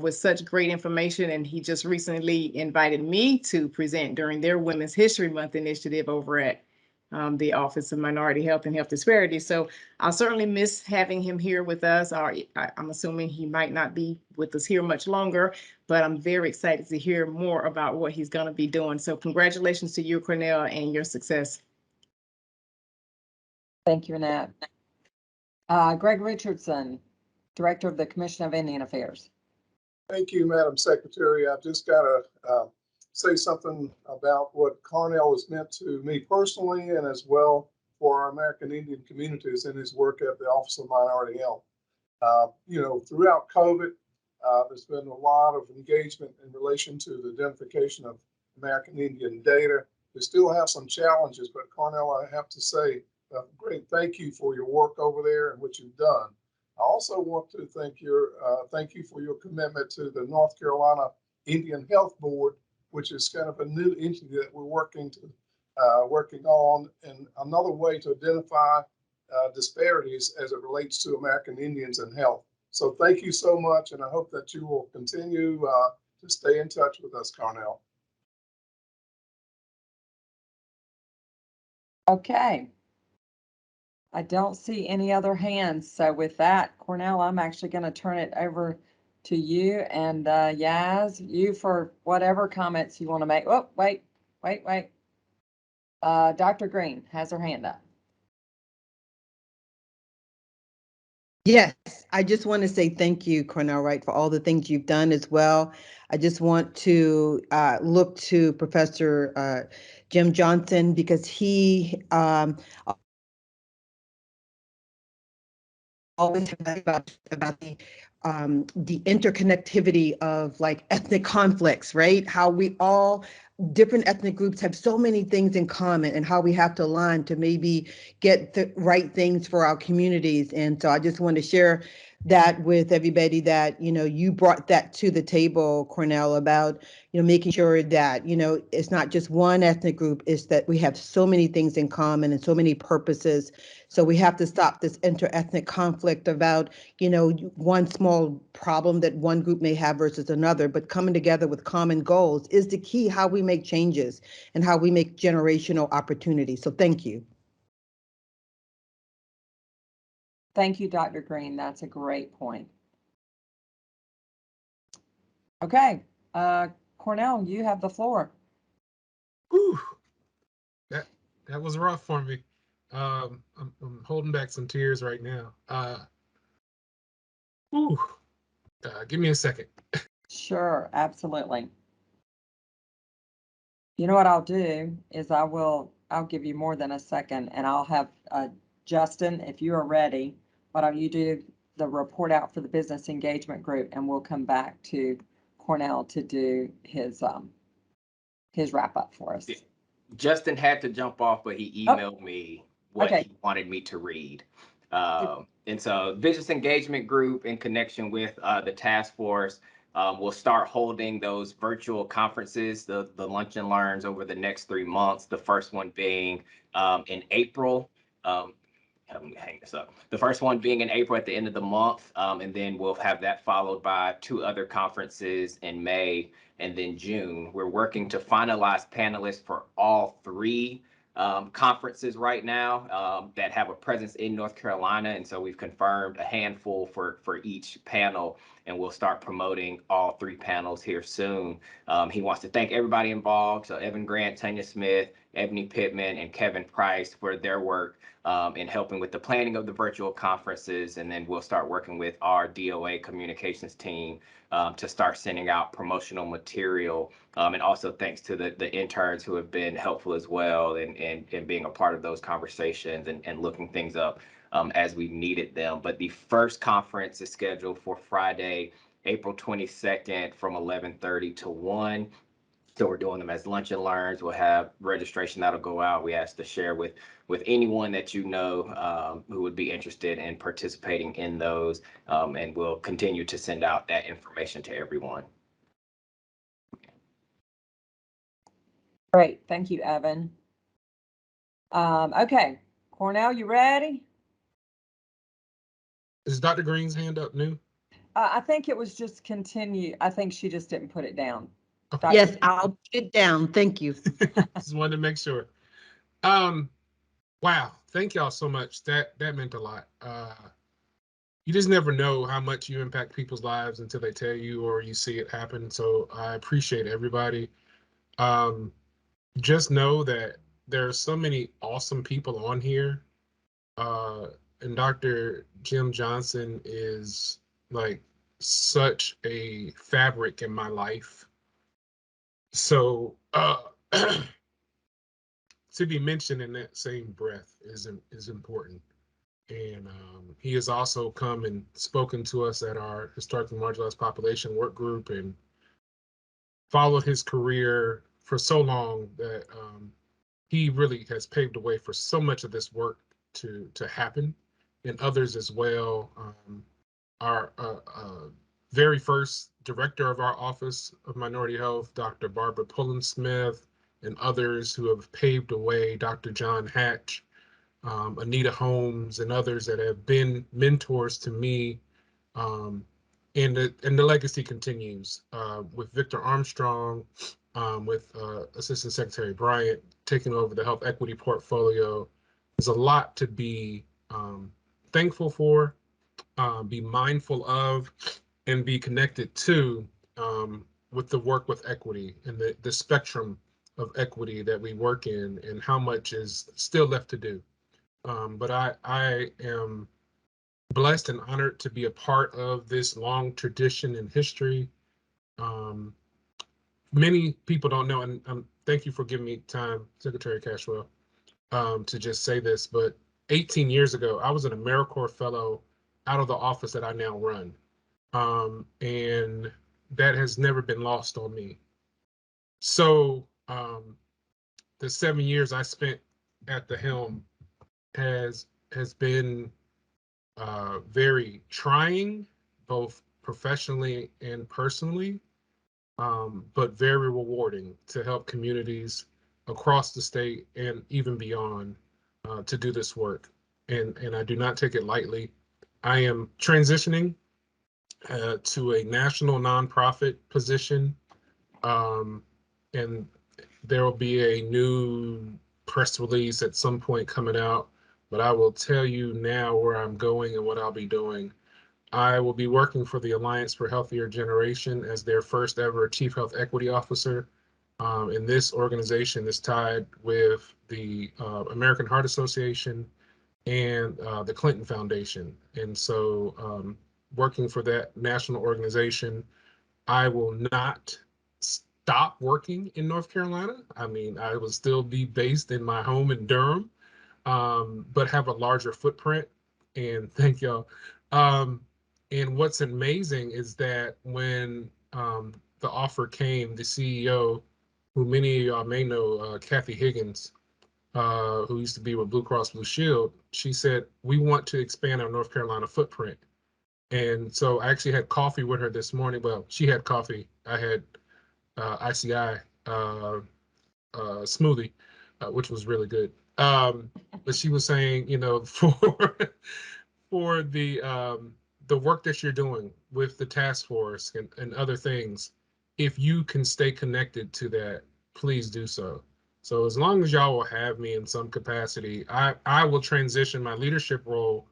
with such great information, and he just recently invited me to present during their Women's History Month initiative over at the Office of Minority Health and Health Disparities. So I'll certainly miss having him here with us. I'm assuming he might not be with us here much longer, but I'm very excited to hear more about what he's going to be doing. So congratulations to you, Cornell, and your success. Thank you, Annette. Greg Richardson, Director of the Commission of Indian Affairs. Thank you, Madam Secretary. I've just got to say something about what Cornell has meant to me personally and as well for our American Indian communities in his work at the Office of Minority Health. Throughout COVID, there's been a lot of engagement in relation to the identification of American Indian data. We still have some challenges, but Cornell, I have to say, great thank you for your work over there and what you've done. I also want to thank you for your commitment to the North Carolina Indian Health Board, which is kind of a new entity that we're working on, and another way to identify disparities as it relates to American Indians and health. So thank you so much, and I hope that you will continue to stay in touch with us, Cornell. Okay. I don't see any other hands. So with that, Cornell, I'm actually going to turn it over to you, and Yaz, you for whatever comments you want to make. Oh, wait. Dr. Green has her hand up. Yes, I just want to say thank you, Cornell Wright, for all the things you've done as well. I just want to look to Professor Jim Johnson, because he always about the interconnectivity of like ethnic conflicts, right? How we all different ethnic groups have so many things in common, and how we have to align to maybe get the right things for our communities. And so I just want to share that with everybody, that, you brought that to the table, Cornell, about, making sure that, it's not just one ethnic group, it's that we have so many things in common and so many purposes. So we have to stop this interethnic conflict about, one small problem that one group may have versus another, but coming together with common goals is the key, how we make changes and how we make generational opportunities. So thank you. Thank you, Dr. Green. That's a great point. Okay, Cornell, you have the floor. Whew. That was rough for me. I'm holding back some tears right now. Give me a second. Sure, absolutely. You know what I'll do is I'll give you more than a second, and I'll have Justin, if you are ready, why don't you do the report out for the business engagement group, and we'll come back to Cornell to do his wrap up for us. Justin had to jump off, but he emailed me what he wanted me to read. And so business engagement group, in connection with the task force, will start holding those virtual conferences, the lunch and learns, over the next 3 months. The first one being in April. Let me hang this up. The first one being in April at the end of the month, and then we'll have that followed by 2 other conferences in May and then June. We're working to finalize panelists for all 3 conferences right now that have a presence in North Carolina, and so we've confirmed a handful for each panel, and we'll start promoting all 3 panels here soon. He wants to thank everybody involved, so Evan Grant, Tanya Smith, Ebony Pittman, and Kevin Price for their work in helping with the planning of the virtual conferences, and then we'll start working with our DOA communications team to start sending out promotional material. And also thanks to the interns who have been helpful as well in being a part of those conversations and looking things up as we needed them. But the first conference is scheduled for Friday, April 22nd from 11:30 to 1. So we're doing them as lunch and learns. We'll have registration that'll go out. We ask to share with anyone that you know who would be interested in participating in those, and we'll continue to send out that information to everyone. Great, thank you, Evan. Okay, Cornell, you ready? Is Dr. Green's hand up new? I think it was just continue. I think she just didn't put it down. Okay. Yes, I'll put it down. Thank you. Just wanted to make sure. Wow, thank y'all so much. That meant a lot. You just never know how much you impact people's lives until they tell you or you see it happen. So I appreciate everybody. Just know that there are so many awesome people on here. And Dr. Jim Johnson is like such a fabric in my life. So to be mentioned in that same breath is important. And he has also come and spoken to us at our Historically Marginalized Population work group and followed his career for so long that he really has paved the way for so much of this work to happen, and others as well. Our very first director of our Office of Minority Health, Dr. Barbara Pullen-Smith, and others who have paved the way, Dr. John Hatch, Anita Holmes, and others that have been mentors to me. And the legacy continues with Victor Armstrong, with Assistant Secretary Bryant taking over the health equity portfolio. There's a lot to be thankful for, be mindful of, and be connected to with the work with equity and the spectrum of equity that we work in and how much is still left to do. But I am blessed and honored to be a part of this long tradition and history. Many people don't know, and thank you for giving me time, Secretary Cashwell, to just say this, but 18 years ago, I was an AmeriCorps Fellow out of the office that I now run. And that has never been lost on me. So the 7 years I spent at the helm has been very trying, both professionally and personally, but very rewarding to help communities across the state and even beyond to do this work. And I do not take it lightly. I am transitioning to a national nonprofit position, and there will be a new press release at some point coming out but I will tell you now where I'm going and what I'll be doing. I will be working for the Alliance for Healthier Generation as their first ever Chief Health Equity Officer. And this organization is tied with the American Heart Association and the Clinton Foundation. And so working for that national organization, I will not stop working in North Carolina. I mean, I will still be based in my home in Durham, but have a larger footprint. And thank y'all. And what's amazing is that when the offer came, the CEO, who many of y'all may know, Kathy Higgins, who used to be with Blue Cross Blue Shield, she said, we want to expand our North Carolina footprint. And so I actually had coffee with her this morning. Well, she had coffee. I had ICI smoothie, which was really good. But she was saying, you know, for the work that you're doing with the task force and other things, if you can stay connected to that, please do so. So as long as y'all will have me in some capacity, I will transition my leadership role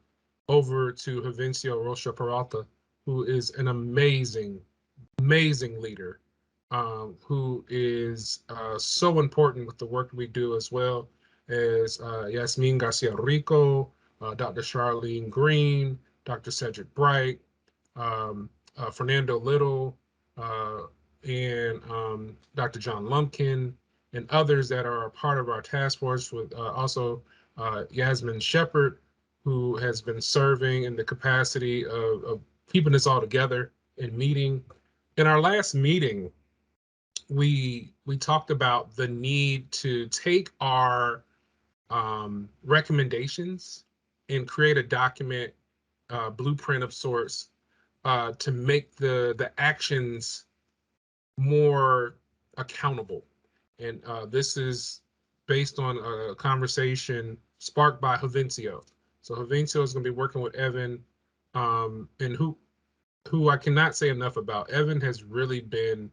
over to Jovencio Rocha Peralta, who is an amazing leader, who is so important with the work we do, as well as Yasmin Garcia Rico, Dr. Charlene Green, Dr. Cedric Bright, Fernando Little, and Dr. John Lumpkin, and others that are a part of our task force, with also Yasmin Shepard, who has been serving in the capacity of keeping us all together and meeting. In our last meeting, we talked about the need to take our recommendations and create a document, blueprint of sorts, to make the actions more accountable. And this is based on a conversation sparked by Jovencio. So Jovencio is going to be working with Evan, and who I cannot say enough about. Evan has really been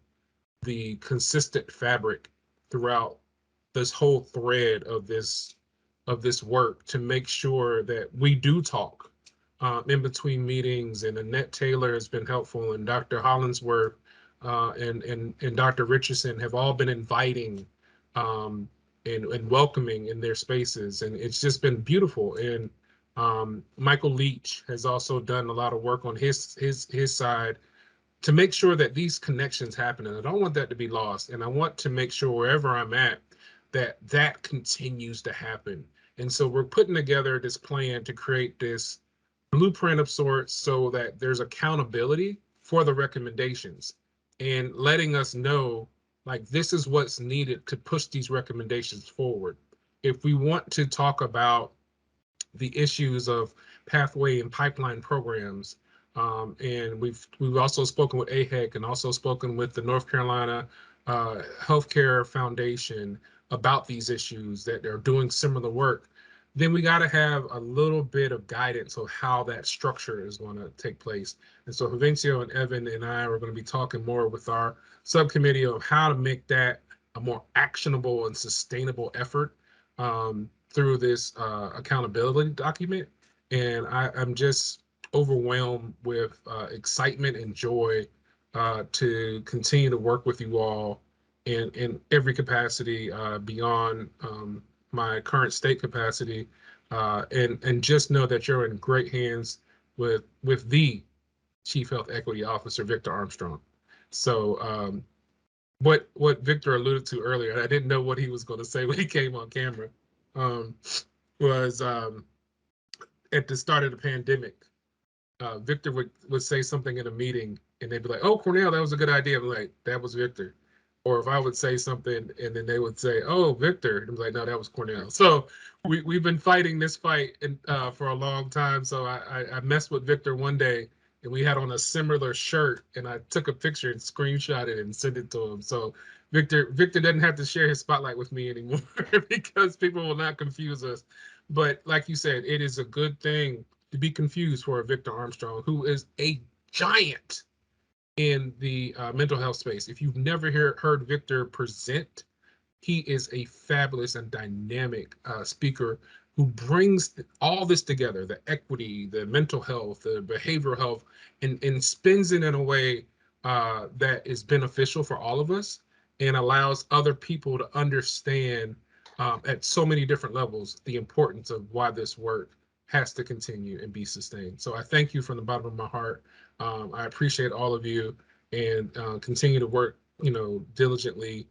the consistent fabric throughout this whole thread of this work, to make sure that we do talk in between meetings. And Annette Taylor has been helpful, and Dr. Hollingsworth and Dr. Richardson have all been inviting and welcoming in their spaces, and it's just been beautiful. And Michael Leach has also done a lot of work on his side to make sure that these connections happen. And I don't want that to be lost. And I want to make sure wherever I'm at, that continues to happen. And so we're putting together this plan to create this blueprint of sorts, so that there's accountability for the recommendations, and letting us know, like, this is what's needed to push these recommendations forward. If we want to talk about the issues of pathway and pipeline programs, and we've also spoken with AHEC, and also spoken with the North Carolina Healthcare Foundation about these issues that are doing similar work, then we got to have a little bit of guidance on how that structure is going to take place. And so Jovencio and Evan and I are going to be talking more with our subcommittee of how to make that a more actionable and sustainable effort through this accountability document. And I'm just overwhelmed with excitement and joy to continue to work with you all in every capacity beyond my current state capacity, and just know that you're in great hands with the Chief Health Equity Officer, Victor Armstrong. So what Victor alluded to earlier, and I didn't know what he was going to say when he came on camera, was at the start of the pandemic, Victor would say something in a meeting, and they'd be like, "Oh, Cornell, that was a good idea." I'm like, "That was Victor." Or if I would say something, and then they would say, "Oh, Victor," and I'm like, "No, that was Cornell." So we've been fighting this fight for a long time. So I messed with Victor one day, and we had on a similar shirt, and I took a picture and screenshot it and sent it to him. So Victor doesn't have to share his spotlight with me anymore because people will not confuse us. But like you said, it is a good thing to be confused for a Victor Armstrong, who is a giant in the mental health space. If you've never heard Victor present, he is a fabulous and dynamic speaker who brings all this together, the equity, the mental health, the behavioral health, and spins it in a way that is beneficial for all of us and allows other people to understand at so many different levels the importance of why this work has to continue and be sustained. So I thank you from the bottom of my heart. I appreciate all of you, and continue to work, diligently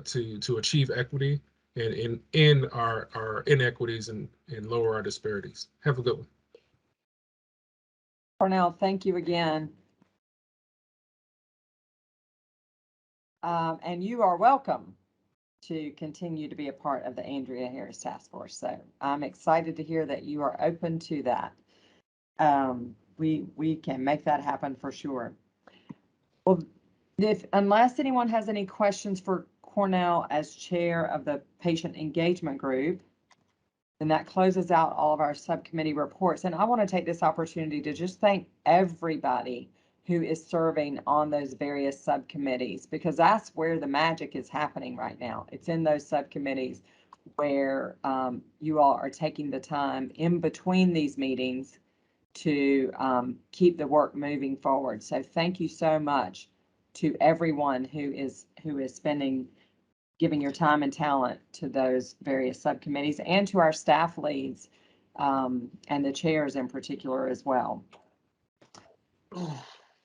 to achieve equity and in our inequities and lower our disparities. Have a good one. Cornell, thank you again. And you are welcome to continue to be a part of the Andrea Harris Task Force. So I'm excited to hear that you are open to that. We can make that happen for sure. Well, unless anyone has any questions for Cornell as chair of the patient engagement group, then that closes out all of our subcommittee reports. And I want to take this opportunity to just thank everybody who is serving on those various subcommittees, because that's where the magic is happening right now. It's in those subcommittees where you all are taking the time in between these meetings to keep the work moving forward. So thank you so much to everyone who is giving your time and talent to those various subcommittees, and to our staff leads and the chairs in particular as well.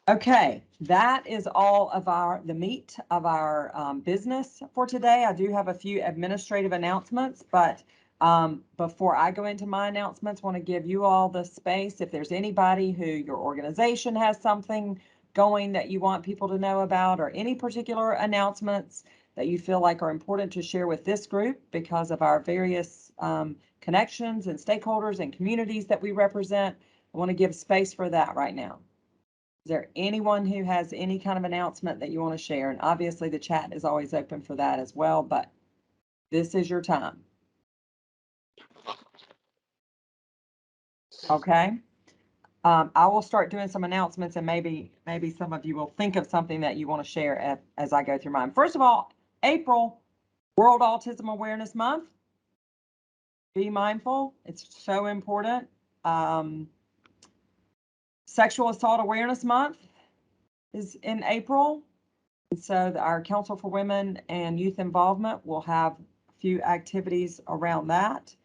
Okay, that is all of the meat of our business for today. I do have a few administrative announcements, but before I go into my announcements, I want to give you all the space. If there's anybody who your organization has something going that you want people to know about, or any particular announcements that you feel like are important to share with this group because of our various connections and stakeholders and communities that we represent, I want to give space for that right now. Is there anyone who has any kind of announcement that you want to share? And obviously the chat is always open for that as well, but this is your time. Okay. I will start doing some announcements, and maybe some of you will think of something that you want to share as I go through mine. First of all, April, World Autism Awareness Month. Be mindful. It's so important. Sexual Assault Awareness Month is in April. And so our Council for Women and Youth Involvement will have a few activities around that.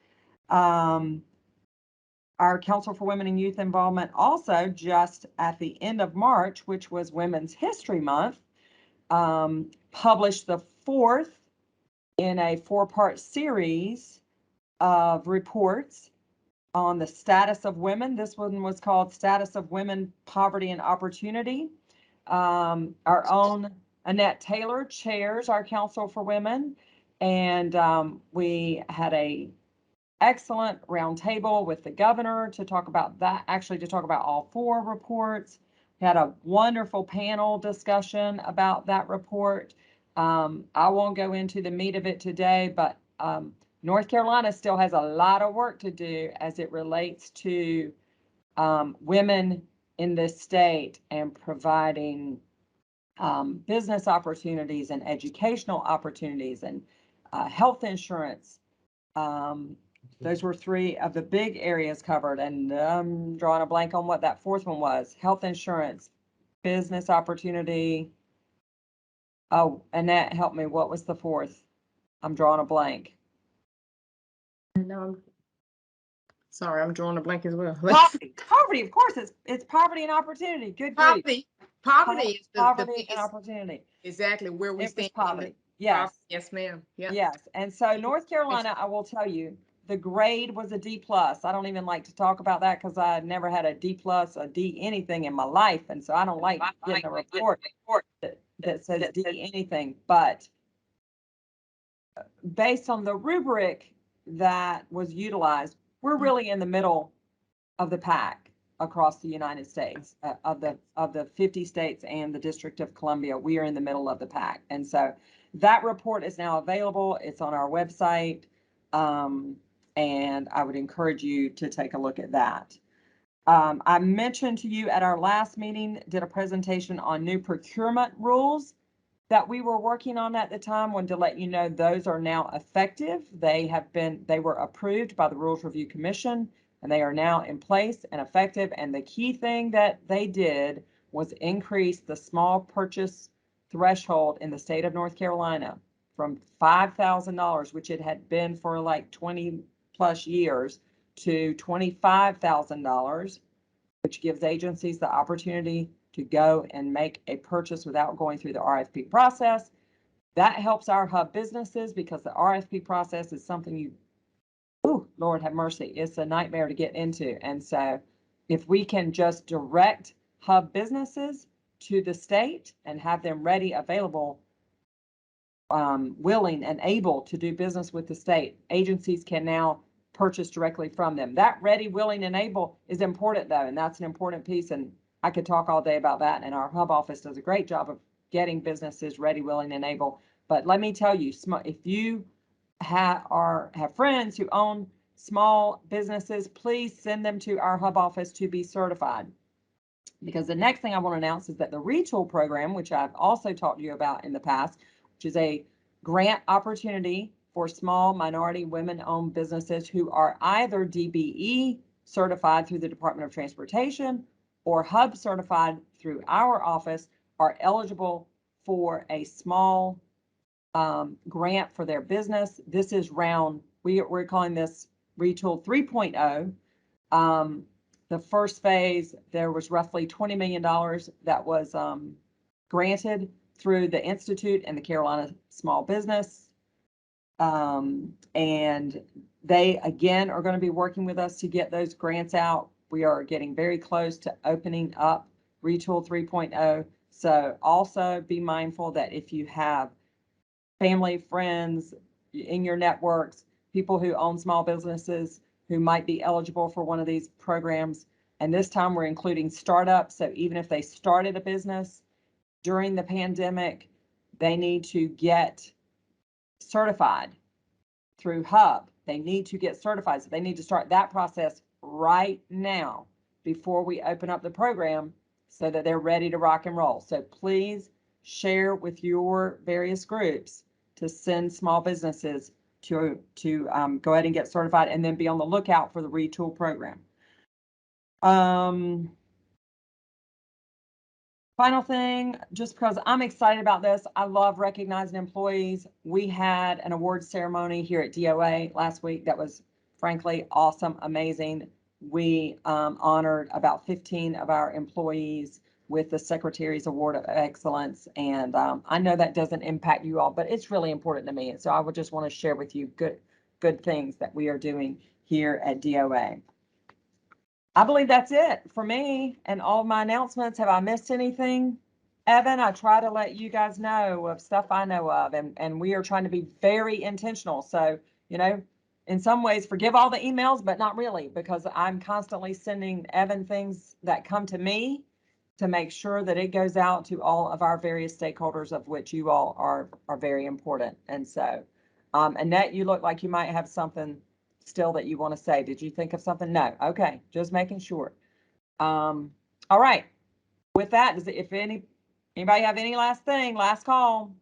Our Council for Women and Youth Involvement also, just at the end of March, which was Women's History Month, published the fourth in a 4-part series of reports on the status of women. This one was called Status of Women, Poverty and Opportunity. Our own Annette Taylor chairs our Council for Women, and we had a excellent roundtable with the governor to talk about that, actually to talk about all 4 reports. We had a wonderful panel discussion about that report. I won't go into the meat of it today, but North Carolina still has a lot of work to do as it relates to women in this state and providing business opportunities and educational opportunities and health insurance. Those were 3 of the big areas covered, and I'm drawing a blank on what that 4th one was. Health insurance, business opportunity. Oh, Annette, help me. What was the 4th? I'm drawing a blank. No, sorry, I'm drawing a blank as well. Poverty, of course, it's poverty and opportunity. Good grief. Poverty is the Poverty biggest, and opportunity. exactly where we It was stand. poverty. Yes. Yes, ma'am. Yeah. Yes. And so North Carolina, I will tell you, the grade was a D+. I don't even like to talk about that because I never had a D+, a D anything in my life. And so I don't like getting a report that says D anything. But based on the rubric that was utilized, we're really in the middle of the pack across the United States. Of the 50 states and the District of Columbia, we are in the middle of the pack. And so that report is now available. It's on our website. And I would encourage you to take a look at that. I mentioned to you at our last meeting, did a presentation on new procurement rules. that we were working on at the time. Wanted to let you know those are now effective. They were approved by the Rules Review Commission, and they are now in place and effective. And the key thing that they did was increase the small purchase threshold in the state of North Carolina from $5,000, which it had been for like 20 plus years, to $25,000, which gives agencies the opportunity to go and make a purchase without going through the RFP process. That helps our hub businesses because the RFP process is something Lord have mercy, it's a nightmare to get into. And so if we can just direct hub businesses to the state and have them ready, available, willing and able to do business with the state, agencies can now purchase directly from them. That ready, willing, and able is important though, and that's an important piece. And I could talk all day about that. And our hub office does a great job of getting businesses ready, willing, and able. But let me tell you, if you have friends who own small businesses, please send them to our hub office to be certified. Because the next thing I want to announce is that the Retool program, which I've also talked to you about in the past, which is a grant opportunity for small minority women-owned businesses who are either DBE certified through the Department of Transportation or hub certified through our office, are eligible for a small grant for their business. This is we're calling this Retool 3.0. The first phase, there was roughly $20 million that was granted through the Institute and the Carolina Small Business. And they, again, are going to be working with us to get those grants out. We are getting very close to opening up Retool 3.0. So also be mindful that if you have family, friends in your networks, people who own small businesses who might be eligible for one of these programs. And this time we're including startups. So even if they started a business during the pandemic, they need to get certified through Hub. They need to get certified. So they need to start that process right now before we open up the program so that they're ready to rock and roll. So please share with your various groups to send small businesses to go ahead and get certified, and then be on the lookout for the Retool program. Final thing, just because I'm excited about this, I love recognizing employees. We had an award ceremony here at DOA last week that was frankly awesome, amazing. We honored about 15 of our employees with the Secretary's Award of Excellence. And I know that doesn't impact you all, but it's really important to me. And so I would just want to share with you good things that we are doing here at DOA. I believe that's it for me and all my announcements. Have I missed anything? Evan, I try to let you guys know of stuff I know of, and we are trying to be very intentional. So, you know, in some ways, forgive all the emails, but not really, because I'm constantly sending Evan things that come to me to make sure that it goes out to all of our various stakeholders, of which you all are very important. And so, Annette, you look like you might have something still that you want to say. Did you think of something? No. Okay, just making sure. All right. With that, if anybody have any last call?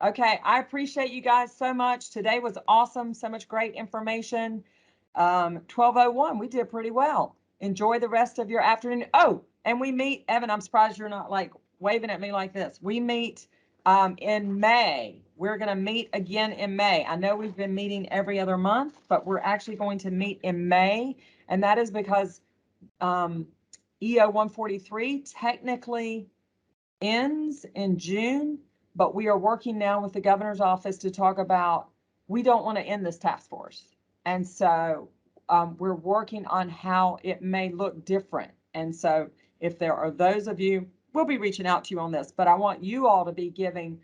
Okay, I appreciate you guys so much. Today was awesome. So much great information. 12:01, we did pretty well. Enjoy the rest of your afternoon. Oh, and we meet, Evan, I'm surprised you're not like waving at me like this. We meet in May. We're going to meet again in May. I know we've been meeting every other month, but we're actually going to meet in May. And that is because EO 143 technically ends in June, but we are working now with the governor's office to talk about, we don't want to end this task force. And so we're working on how it may look different. And so if there are those of you, we'll be reaching out to you on this, but I want you all to be giving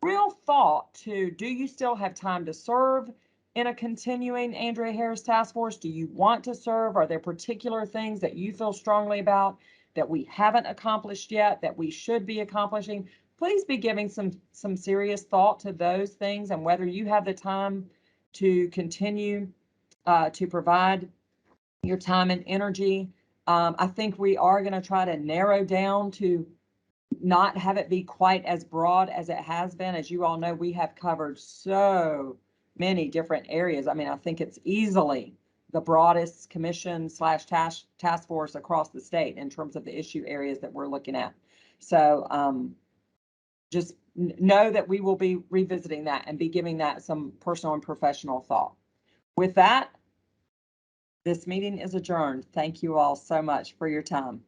real thought to, do you still have time to serve in a continuing Andrea Harris task force? Do you want to serve? Are there particular things that you feel strongly about that we haven't accomplished yet that we should be accomplishing? Please be giving some serious thought to those things, and whether you have the time to continue to provide your time and energy. I think we are going to try to narrow down to not have it be quite as broad as it has been. As you all know, we have covered so many different areas. I mean, I think it's easily the broadest commission slash task force across the state in terms of the issue areas that we're looking at. So just know that we will be revisiting that and be giving that some personal and professional thought. With that, this meeting is adjourned. Thank you all so much for your time.